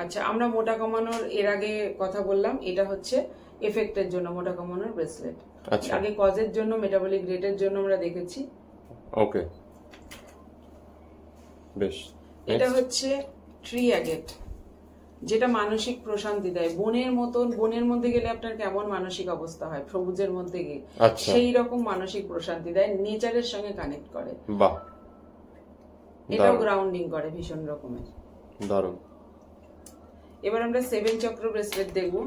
আচ্ছা, আমরা মোটা কমানোর এর আগে কথা বললাম, এটা হচ্ছে এফেক্টের জন্য মোটা কমানোর ব্রেসলেট। আগে কজের জন্য, মেটাবলিক রেটের জন্য আমরা দেখেছি। ওকে, বেশ। এটা হচ্ছে ট্রি অ্যাগেট, যেটা মানসিক প্রশান্তি দেয়। বনের মধ্যে গেলে আপনার কেমন মানসিক অবস্থা হয়, সবুজের মধ্যে গিয়ে সেই রকম মানসিক প্রশান্তি দেয়, নেচারের সঙ্গে কানেক্ট করে। বাহ, এটাও গ্রাউন্ডিং করে ভীষণ রকমের। দারুণ। এবার আমরা 7 চক্র ব্রেসলেট দেখবো,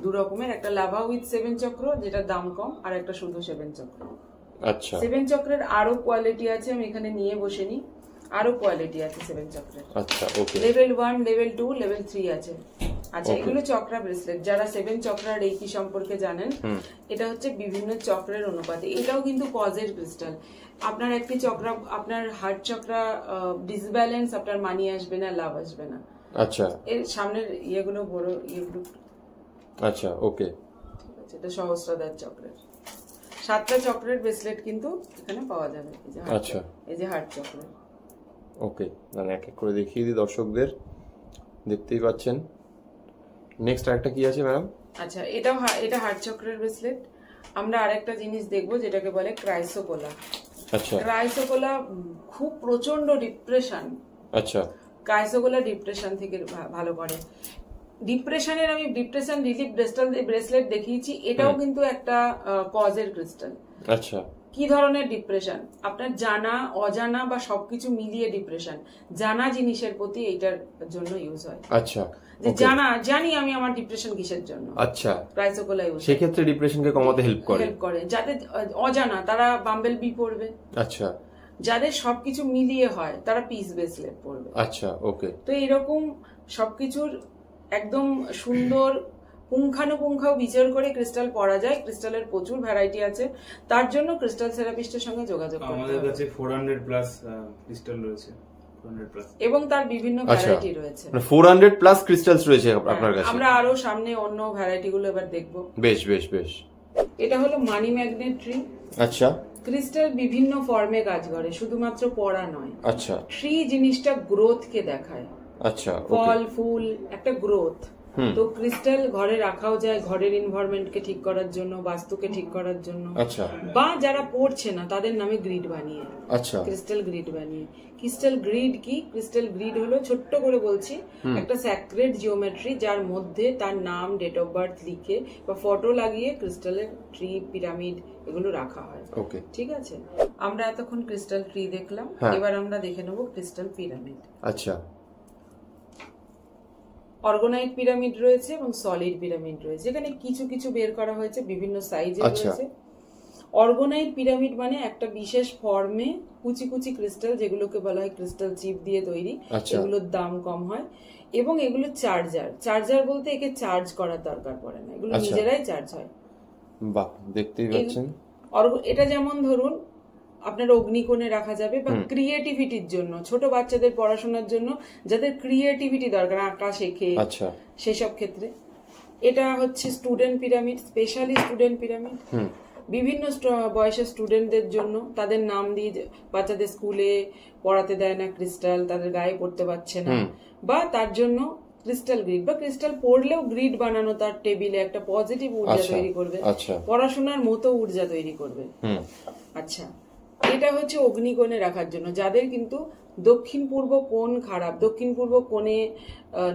দু রকমের, একটা লাভা উইথ 7 চক্র যেটা দাম কম, আর একটা শুধু 7 চক্র। আচ্ছা, 7 চক্রের আরো কোয়ালিটি আছে, আমি এখানে নিয়ে বসেনি, আরো কোয়ালিটি আছে 7 চক্রের। আচ্ছা ওকে, লেভেল 1, লেভেল 2, লেভেল 3 আছে। আচ্ছা, এগুলো চক্রা ব্রেসলেট। যারা 7 চক্রার রেকি সম্পর্কে জানেন, এটা হচ্ছে বিভিন্ন চক্রের অনুপাতে। এটাও কিন্তু কজের ক্রিস্টাল। আপনার একটি চক্র, আপনার হার্ট চক্রা ডিসব্যালেন্স, আপনার মানি আসবে না, লাভ আসবে না। আচ্ছা, এর সামনের ইয়েগুলো বড়, ইয়েগুলো। আচ্ছা ওকে, ঠিক আছে। এটা সহস্রাধার চক্রের 7টা চক্রের ব্রেসলেট কিন্তু এখানে পাওয়া যাবে। আচ্ছা, এই যে হার্ট চক্রের। ওকে, মানে এক এক করে দেখিয়ে দিই দর্শকদের, দেখতেই পাচ্ছেন নেক্সট আরেকটা কি আছে ম্যাডাম? আচ্ছা, এটা হার্ট চক্রের ব্রেসলেট। আমরা আরেকটা জিনিস দেখবো যেটাকে বলে ক্রাইসোকোলা। আচ্ছা, ক্রাইসোকোলা খুব প্রচন্ড ডিপ্রেশন। আচ্ছা, ক্রাইসোকোলা ডিপ্রেশন থেকে ভালো করে। ডিপ্রেশনের আমি ডিপ্রেশন রিলিফ ব্রেসলেট দেখিয়েছি, এটাও কিন্তু একটা কজের ক্রিস্টাল। আচ্ছা, কি ধরনের ডিপ্রেশন? আপনার জানা অজানা বা সবকিছু মিলিয়ে ডিপ্রেশন, জানা জিনিসের প্রতি এইটার জন্য ইউজ হয়। আচ্ছা, যে জানি আমি আমার ডিপ্রেশন কিসের জন্য, আচ্ছা, ক্রাইসোকোলা ইউজ সেই ক্ষেত্রে ডিপ্রেশনকে কমাতে হেল্প করে। যাদের অজানা তারা বাম্বেল বি পড়বে। আচ্ছা, যাদের সবকিছু মিলিয়ে হয় তারা পিস ব্রেসলেট পড়বে। আচ্ছা, ওকে। তো এরকম সবকিছুর একদম সুন্দর পুঙ্খানুপুঙ্খ বিচার করে ক্রিস্টাল পড়া যায়। ক্রিস্টালের প্রচুর ভ্যারাইটি আছে, তার জন্য ক্রিস্টাল থেরাপিস্টের সঙ্গে যোগাযোগ করতে হবে। আমাদের কাছে 400 প্লাস ক্রিস্টাল রয়েছে, 400 প্লাস, এবং তার বিভিন্ন ভ্যারাইটি রয়েছে। 400 প্লাস ক্রিস্টালস রয়েছে আপনার কাছে। আমরা আরো সামনে অন্য ভ্যারাইটি গুলো এবার দেখবো। বেশ বেশ বেশ। এটা হলো মানি ম্যাগনেট ট্রি। আচ্ছা, ক্রিস্টাল বিভিন্ন ফর্মে কাজ করে, শুধুমাত্র পড়া নয়। আচ্ছা, ট্রি জিনিসটা গ্রোথকে দেখায়। আচ্ছা, ফল ফুল একটা গ্রোথ। তো ক্রিস্টাল ঘরে রাখাও যায়, ঘরের এনভায়রনমেন্টকে ঠিক করার জন্য, বাস্তুকে ঠিক করার জন্য। আচ্ছা, বা যারা পড়ছে না তাদের নামে গ্রিড বানিয়ে, আচ্ছা, ক্রিস্টাল গ্রিড বানিয়ে। ক্রিস্টাল গ্রিড কি? ক্রিস্টাল গ্রিড হলো, ছোট্ট করে বলছি, একটা স্যাক্রেড জিওমেট্রি যার মধ্যে তার নাম, ডেট অফ বার্থ লিখে বা ফটো লাগিয়ে ক্রিস্টালের ট্রি, পিরামিড এগুলো রাখা হয়। ওকে, ঠিক আছে। আমরা এতক্ষণ ক্রিস্টাল ট্রি দেখলাম, এবার আমরা দেখে নেব ক্রিস্টাল পিরামিড। আচ্ছা, অর্গোনাইট পিরামিড রয়েছে এবং সলিড পিরামিড রয়েছে। এখানে কিছু কিছু বের করা হয়েছে, বিভিন্ন সাইজের রয়েছে। অর্গোনাইট পিরামিড মানে একটা বিশেষ ফর্মে কুচি কুচি ক্রিস্টাল, যেগুলোকে বলা হয় ক্রিস্টাল চিপ দিয়ে তৈরি। এগুলোর দাম কম হয় এবং এগুলো চার্জার বলতে একে চার্জ করার দরকার পড়ে না, এগুলো নিজেরাই চার্জ হয়। বাহ, দেখতেই পাচ্ছেন। এটা যেমন ধরুন আপনার অগ্নিকোণে রাখা যাবে, বা ক্রিয়েটিভিটির জন্য, ছোট বাচ্চাদের পড়াশোনার জন্য যাদের ক্রিয়েটিভিটি দরকার, আঁকা শেখে, সেসব ক্ষেত্রে। এটা হচ্ছে student pyramid, specially student pyramid. বিভিন্ন বয়সের স্টুডেন্টদের জন্য, তাদের নাম দিয়ে বাচ্চাদের স্কুলে পড়াতে দেয় না ক্রিস্টাল, তাদের গায়ে পড়তে পারছে না, বা তার জন্য ক্রিস্টাল গ্রিড, বা ক্রিস্টাল পড়লেও গ্রিড বানানো তার টেবিলে একটা পজিটিভ ঊর্জা তৈরি করবে, পড়াশোনার মতো ঊর্জা তৈরি করবে। আচ্ছা, এটা হচ্ছে অগ্নিকোণে রাখার জন্য, যাদের কিন্তু দক্ষিণ পূর্ব কোণ খারাপ, দক্ষিণ পূর্ব কোণে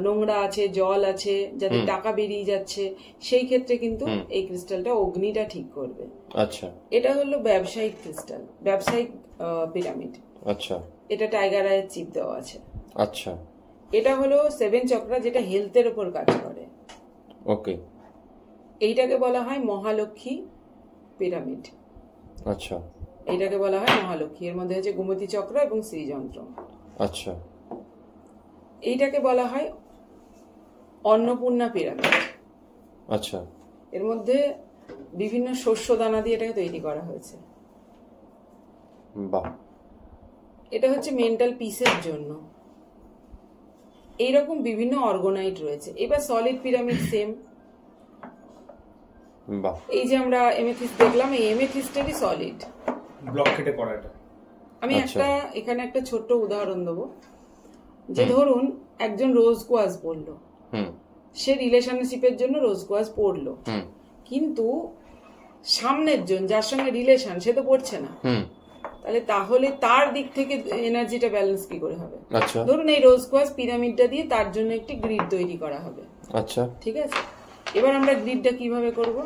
নোংরা আছে, জল আছে, যাদের টাকা বেরিয়ে যাচ্ছে, সেই ক্ষেত্রে কিন্তু এই ক্রিস্টালটা অগ্নিটা ঠিক করবে। আচ্ছা, এটা হলো ব্যবসায়িক ক্রিস্টাল, ব্যবসায়িক পিরামিড। আচ্ছা, এটা টাইগার আইয়ের চিপ দেওয়া আছে। আচ্ছা, এটা হলো 7 চক্রা, যেটা হেলথের উপর কাজ করে। ওকে, এইটাকে বলা হয় মহালক্ষ্মী পিরামিড। আচ্ছা, এইটাকে বলা হয় মহালক্ষ্মী। এর মধ্যে হচ্ছে গোমতী চক্র এবং শ্রীযন্ত্র। আচ্ছা, এইটাকে বলা হয় অন্নপূর্ণা পিরামিড। আচ্ছা, এর মধ্যে বিভিন্ন শস্য দানা দিয়ে এটাকে তৈরি করা হয়েছে। বাহ, এটা হচ্ছে মেন্টাল পিসের জন্য। এইরকম বিভিন্ন অর্গোনাইট রয়েছে। এবার সলিড পিরামিড সেম। বাহ, এই যে আমরা এমেথিস্ট দেখলাম, এই এমেথিস্টেরই সলিড ব্লক কেটে করা। এটা আমি এখানে একটা ছোট্ট উদাহরণ দেবো, যে ধরুন একজন রোজ কোয়াজ পড়লো, সে রিলেশনশিপের জন্য রোজ কোয়াজ পড়লো, কিন্তু সামনের জন যার সঙ্গে রিলেশন সে তো পড়ছে না, তাহলে তার দিক থেকে এনার্জিটা ব্যালেন্স কি করে হবে? ধরুন এই রোজ কোয়াজ পিরামিডটা দিয়ে তার জন্য একটি গ্রিড তৈরি করা হবে। আচ্ছা, ঠিক আছে। এবার আমরা গ্রিডটা কিভাবে করব?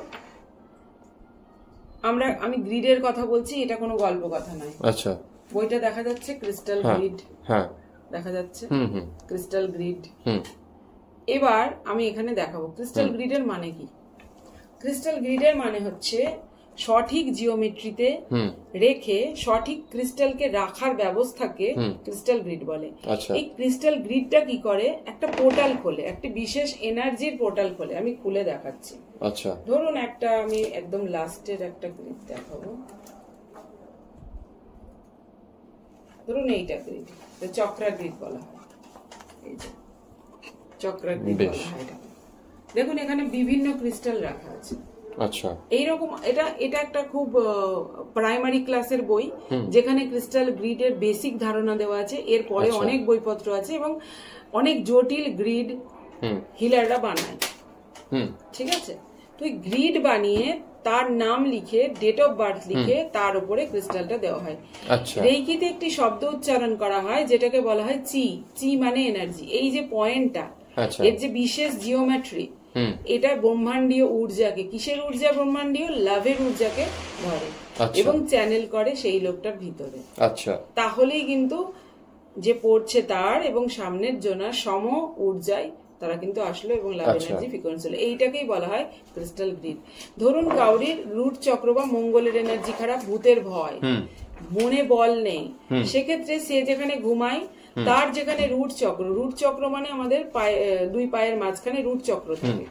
আমি গ্রিডের কথা বলছি, এটা কোনো গল্প কথা নয়। আচ্ছা, বইটা দেখা যাচ্ছে ক্রিস্টাল গ্রিড, দেখা যাচ্ছে ক্রিস্টাল গ্রিড। এবার আমি এখানে দেখাবো ক্রিস্টাল গ্রিডের মানে কি। ক্রিস্টাল গ্রিডের মানে হচ্ছে সঠিক জিওমেট্রিতে রেখে সঠিক ক্রিস্টালকে রাখার ব্যবস্থাকে ক্রিস্টাল গ্রিড বলে। এই ক্রিস্টাল গ্রিডটা কি করে? একটা পোর্টাল খোলে, একটা বিশেষ এনার্জির পোর্টাল খোলে। আমি খুলে দেখাচ্ছি। আচ্ছা, ধরুন আমি একদম লাস্টের একটা গ্রিড দেখাবো। ধরুন এইটা গ্রিড, চক্রা গ্রিড বলা হয়। এই যে চক্রা গ্রিড বলা হয় এটা। দেখুন এখানে বিভিন্ন ক্রিস্টাল রাখা আছে। আচ্ছা, এইরকম এটা একটা খুব প্রাইমারি ক্লাসের বই, যেখানে ক্রিস্টাল গ্রিডের বেসিক ধারণা দেওয়া আছে। এরপরে অনেক বইপত্র আছে এবং অনেক জটিল গ্রিড হিলাররা বানায়। ঠিক আছে, তুই গ্রিড বানিয়ে তার নাম লিখে, ডেট অফ বার্থ লিখে তার উপরে ক্রিস্টালটা দেওয়া হয়। রেইকিতে একটি শব্দ উচ্চারণ করা হয় যেটাকে বলা হয় চি। চি মানে এনার্জি। এই যে পয়েন্টটা, এর যে বিশেষ জিওমেট্রি, এটা ব্রহ্মাণ্ডীয় ঊর্জাকে, কিসের ঊর্জা? ব্রহ্মাণ্ডীয় লাভের ঊর্জাকে ধরে এবং চ্যানেল করে সেই লোকটার ভিতরে। তাহলেই কিন্তু যে পড়ছে তার এবং সামনের জনার সম ঊর্জায় তারা কিন্তু আসলো এবং লাভ এনার্জি ফ্রিকোয়েন্সি হলো। এইটাকেই বলা হয় ক্রিস্টাল গ্রিড। ধরুন কাউরির রুট চক্র বা মঙ্গলের এনার্জি খারাপ, ভূতের ভয়, মনে বল নেই, সেক্ষেত্রে সে যেখানে ঘুমায় তার যেখানে রুট চক্র মানে আমাদের দুই পায়ের মাঝখানে রুট চক্র থাকে,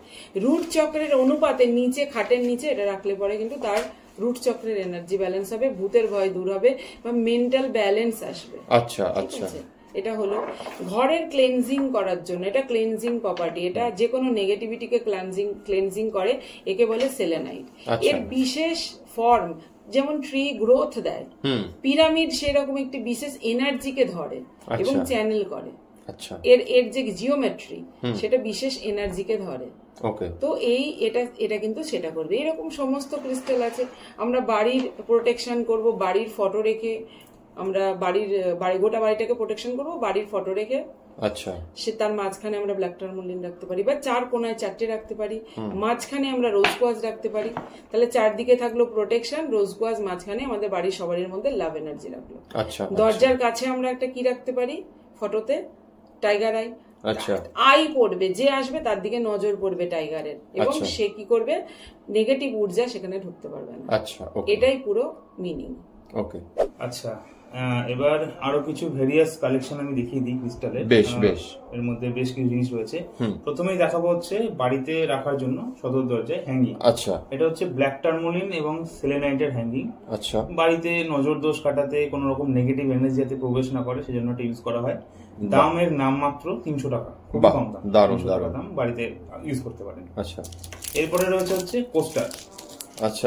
রুট চক্রের অনুপাতে নিচে, খাটের নিচে এটা রাখলে পরে কিন্তু তার রুট চক্রের এনার্জি ব্যালেন্স হবে, ভূতের ভয় দূর হবে বা মেন্টাল ব্যালেন্স আসবে। এটা হলো ঘরের ক্লেনজিং করার জন্য, এটা ক্লেনজিং প্রপার্টি, এটা যে কোনো নেগেটিভিটিকে ক্লেনজিং করে, একে বলে সেলেনাইট। এর বিশেষ ফর্ম, যেমন ট্রি গ্রোথ দেয়, পিরামিড সেরকম একটি বিশেষ এনার্জিকে ধরে এবং চ্যানেল করে। এর যে জিওমেট্রি সেটা বিশেষ এনার্জিকে ধরে। তো এটা কিন্তু সেটা করবে। এরকম সমস্ত ক্রিস্টাল আছে। আমরা বাড়ির প্রোটেকশন করব, বাড়ির ফটো রেখে আমরা গোটা বাড়িটাকে প্রোটেকশন করবো, বাড়ির ফটো রেখে সে তার মাঝখানে আমরা ব্ল্যাক টার্মোলিন রাখতে পারি, বা চার কোনায় চারটে রাখতে পারি, মাঝখানে আমরা রোজ কোয়াজ রাখতে পারি। তাহলে চারদিকে থাকলো প্রোটেকশন, রোজ কোয়াজ মাঝখানে আমাদের বাড়ির সবারই মধ্যে লাভ এনার্জি রাখলো। দরজার কাছে আমরা একটা কি রাখতে পারি ফটোতে? Tiger I. আই পড়বে, যে আসবে তার দিকে নজর পড়বে টাইগারের, এবং সে কি করবে? নেগেটিভ ঊর্জা সেখানে ঢুকতে পারবে না। এটাই পুরো মিনিং। আচ্ছা, এবার আরো কিছু ভেরিয়াস কালেকশন আমি দেখিয়ে দিই ক্রিস্টালের। এর মধ্যে বেশ কিছু জিনিস রয়েছে। প্রথমেই দেখাবো হচ্ছে বাড়িতে রাখার জন্য সদর দরজায় হ্যাঙ্গিং। এটা হচ্ছে ব্ল্যাক টার্মোলিন এবং সেলেনাইটের হ্যাঙ্গিং। বাড়িতে নজর দোষ কাটাতে, কোন রকম নেগেটিভ এনার্জি যাতে প্রবেশ না করে সেজন্য এটা ইউজ করা হয়। দামের নাম মাত্র 300 টাকা, খুব কম দাম, দাম, বাড়িতে ইউজ করতে পারেন। এরপরে রয়েছে হচ্ছে কোস্টার।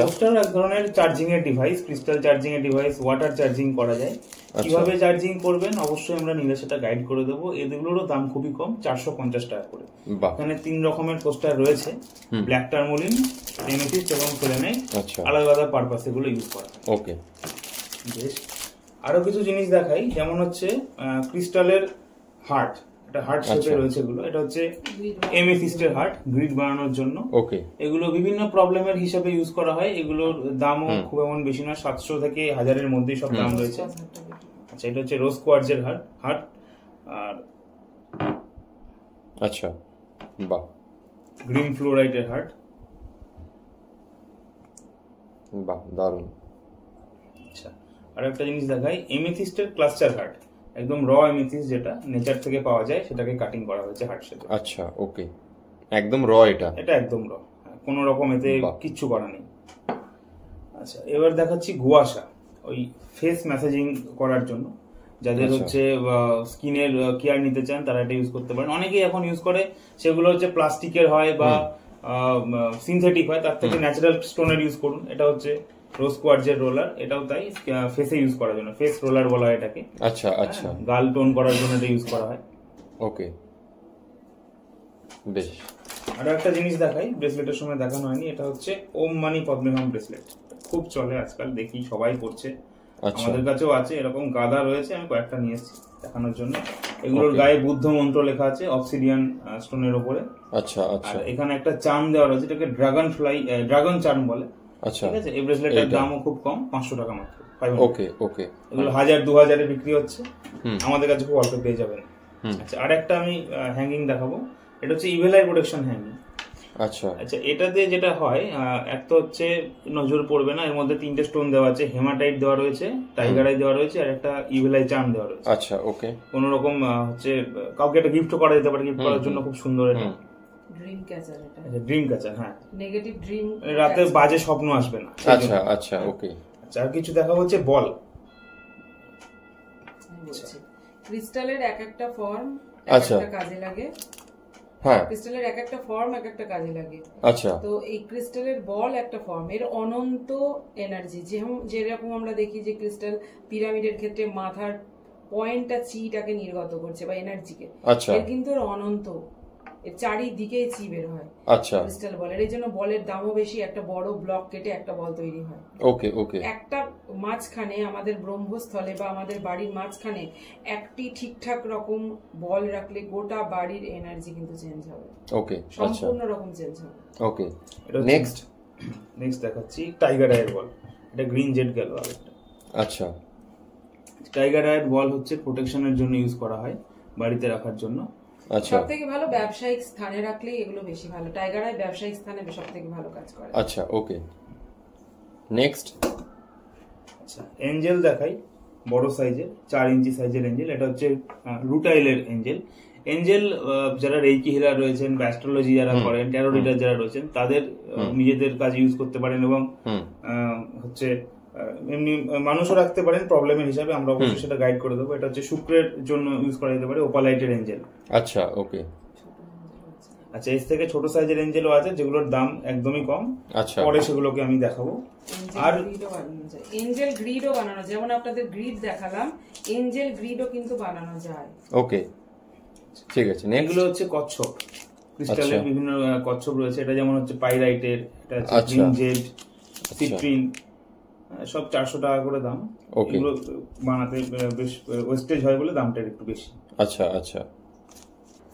কোস্টার এক ধরনের চার্জিং এর ডিভাইস, ক্রিস্টাল চার্জিং এর ডিভাইস, ওয়াটার চার্জিং করা যায়। কিভাবে চার্জিং করবেন অবশ্যই আমরা নিলে সেটা গাইড করে দেবো। এগুলোরও দাম খুবই কম, 450 টাকা করে। এখানে 3 রকমের কোস্টার রয়েছে, ব্ল্যাক টার্মোলিন, এমেথিস্ট এবং সেলেনাইট। আলাদা আলাদা পারপাস এগুলো ইউজ করা। বেশ, আরো কিছু জিনিস দেখাই, যেমন হচ্ছে ক্রিস্টালের হার্ট, এটা হার্ট শেপে রয়েছে এগুলো। এটা হচ্ছে এমেথিস্টের হার্ট, গ্রিড বানানোর জন্য। এগুলো বিভিন্ন প্রবলেমের হিসাবে ইউজ করা হয়। এগুলোর দামও খুব এমন বেশি না, 700 থেকে 1000-এর মধ্যেই সব দাম রয়েছে। আচ্ছা, এটা হচ্ছে রোজ কোয়ার্টজের হার্ট। আর গ্রিন ফ্লোরাইটের হার্ট। দারুণ। আচ্ছা, আর একটা জিনিস দেখাই, এমেথিস্টের ক্লাস্টার হার্ট, একদম র এমেথিস্ট যেটা নেচার থেকে পাওয়া যায় সেটাকে কাটিং করা হয়েছে হার্ট শেপে। একদম র। এটা একদম র, কোন রকম এতে কিচ্ছু করা নেই। আচ্ছা, এবার দেখাচ্ছি গুয়াশা, ওই ফেস ম্যাসাজিং করার জন্য, যাদের হচ্ছে স্কিনের কেয়ার নিতে চান তারা এটা ইউজ করতে পারেন। অনেকেই এখন ইউজ করে, সেগুলো হচ্ছে প্লাস্টিকের হয় বা সিনথেটিক হয়, তার থেকে ন্যাচারাল স্টোনের ইউজ করুন। এটা হচ্ছে রোজ কোয়ার্টজের রোলার, এটাও তাই, ফেসে ইউজ করার জন্য, ফেস রোলার বলা হয় এটাকে। গাল টোন করার জন্য এটা ইউজ করা হয়। বেশ, আরো একটা জিনিস দেখাই, ব্রেসলেটের সময় দেখানো হয়নি, এটা হচ্ছে ওম মানি পদ্মেহম ব্রেসলেট। খুব চলে আজকাল, দেখি সবাই করছে, আমাদের কাছেও আছে এরকম গাদা রয়েছে। আমি কয়েকটা নিয়ে এসেছি দেখানোর জন্য। এগুলোর গায়ে বুদ্ধ মন্ত্র লেখা আছে অবসিডিয়ান স্টোনের উপরে। এখানে একটা চার্ম দেওয়া রয়েছে, এটাকে ড্রাগন চার্ম বলে। ঠিক আছে, এই ব্রেসলেটের দামও খুব কম, 500 টাকা মাত্র। এগুলো 1000-2000-এ বিক্রি হচ্ছে, আমাদের কাছে খুব অল্প পেয়ে যাবেন। আচ্ছা, আর একটা আমি হ্যাঙ্গিং দেখাবো, এটা হচ্ছে ইভেল আই প্রোটেকশন হ্যাঙ্গিং। আচ্ছা, এটাতে যেটা হয়, একটা হচ্ছে নজর পড়বে না, এর মধ্যে 3টে স্টোন দেওয়া আছে, হেমাটাইট দেওয়া রয়েছে, টাইগার আই দেওয়া রয়েছে, আর একটা ইভেল আই চার্ম দেওয়া রয়েছে। কোন রকম হচ্ছে কাউকে একটা গিফট করা যেতে পারে, গিফট করার জন্য খুব সুন্দর। এটা ড্রিম ক্যাচার, এটা ড্রিম ক্যাচার। হ্যাঁ, নেগেটিভ ড্রিম, রাতে বাজে স্বপ্ন আসবে না। আচ্ছা, আর কিছু দেখা হচ্ছে বল। ক্রিস্টালের এক একটা ফর্ম একটা কাজে লাগে। ক্রিস্টালের এক একটা ফর্ম এক একটা কাজে লাগে। তো এই ক্রিস্টালের বল একটা ফর্ম, এর অনন্ত এনার্জি। যেরকম আমরা দেখি যে ক্রিস্টাল পিরামিডের ক্ষেত্রে মাথার পয়েন্টটা চিটাকে নির্গত করছে বা এনার্জিকে, এর কিন্তু অনন্ত এর চারিদিকে চি বের হয়। আচ্ছা, ক্রিস্টাল বলের, এই জন্য বলের দামও বেশি। একটা বড় ব্লক কেটে একটা বল তৈরি হয়। ওকে ওকে। একটা মাঝখানে আমাদের ব্রহ্মস্থলে বা আমাদের বাড়ির মাঝখানে একটি ঠিকঠাক রকম বল রাখলে গোটা বাড়ির এনার্জি কিন্তু চেঞ্জ হবে। ওকে, সম্পূর্ণ রকম চেঞ্জ হবে। ওকে, নেক্সট দেখাচ্ছি টাইগার আইয়ের বল। এটা গ্রিন জেড গেল আরেকটা। আচ্ছা, টাইগার আইয়ের বল হচ্ছে প্রোটেকশনের জন্য ইউজ করা হয়, বাড়িতে রাখার জন্য। আচ্ছা, সবথেকে ভালো ব্যবসায়িক স্থানে রাখলে এগুলো বেশি ভালো। টাইগার আই ব্যবসায়িক স্থানে সবথেকে ভালো কাজ করে। আচ্ছা, ওকে, নেক্সট। আচ্ছা, এঞ্জেল দেখাই, বড় সাইজের 4 ইঞ্চি সাইজের এঞ্জেল। এটা হচ্ছে রুটাইলের এঞ্জেল। এঞ্জেল যারা রেইকি হিলার রয়েছেন, অ্যাস্ট্রোলজি যারা করেন, ট্যারো রিডার যারা রয়েছেন, তাদের নিজেদের কাজে ইউজ করতে পারেন এবং হচ্ছে এমনি মানুষও রাখতে পারেন প্রবলেমের হিসাবে। আমরা অবশ্যই সেটা গাইড করে দেবো। এটা হচ্ছে শুক্রের জন্য ইউজ করা যেতে পারে, ওপালাইটের এঞ্জেল। আচ্ছা, ওকে। আচ্ছা, এর থেকে ছোট সাইজের এঞ্জেলও আছে যেগুলোর দাম একদমই কম। আচ্ছা, পরে সেগুলোকে আমি দেখাবো। আর এঞ্জেল গ্রিডও বানানো, যেমন আপনাদের গ্রিড দেখালাম, এঞ্জেল গ্রিডও কিন্তু বানানো যায়। ওকে, ঠিক আছে। এগুলো হচ্ছে কচ্ছপ, ক্রিস্টালের বিভিন্ন কচ্ছপ রয়েছে। এটা যেমন হচ্ছে পাইরাইটের, এটা হচ্ছে গ্রিন জেড, সিট্রিন, সব 400 টাকা করে দাম। এগুলো বানাতে বেশ ওয়েস্টেজ হয় বলে দামটা একটু বেশি। আচ্ছা, আচ্ছা।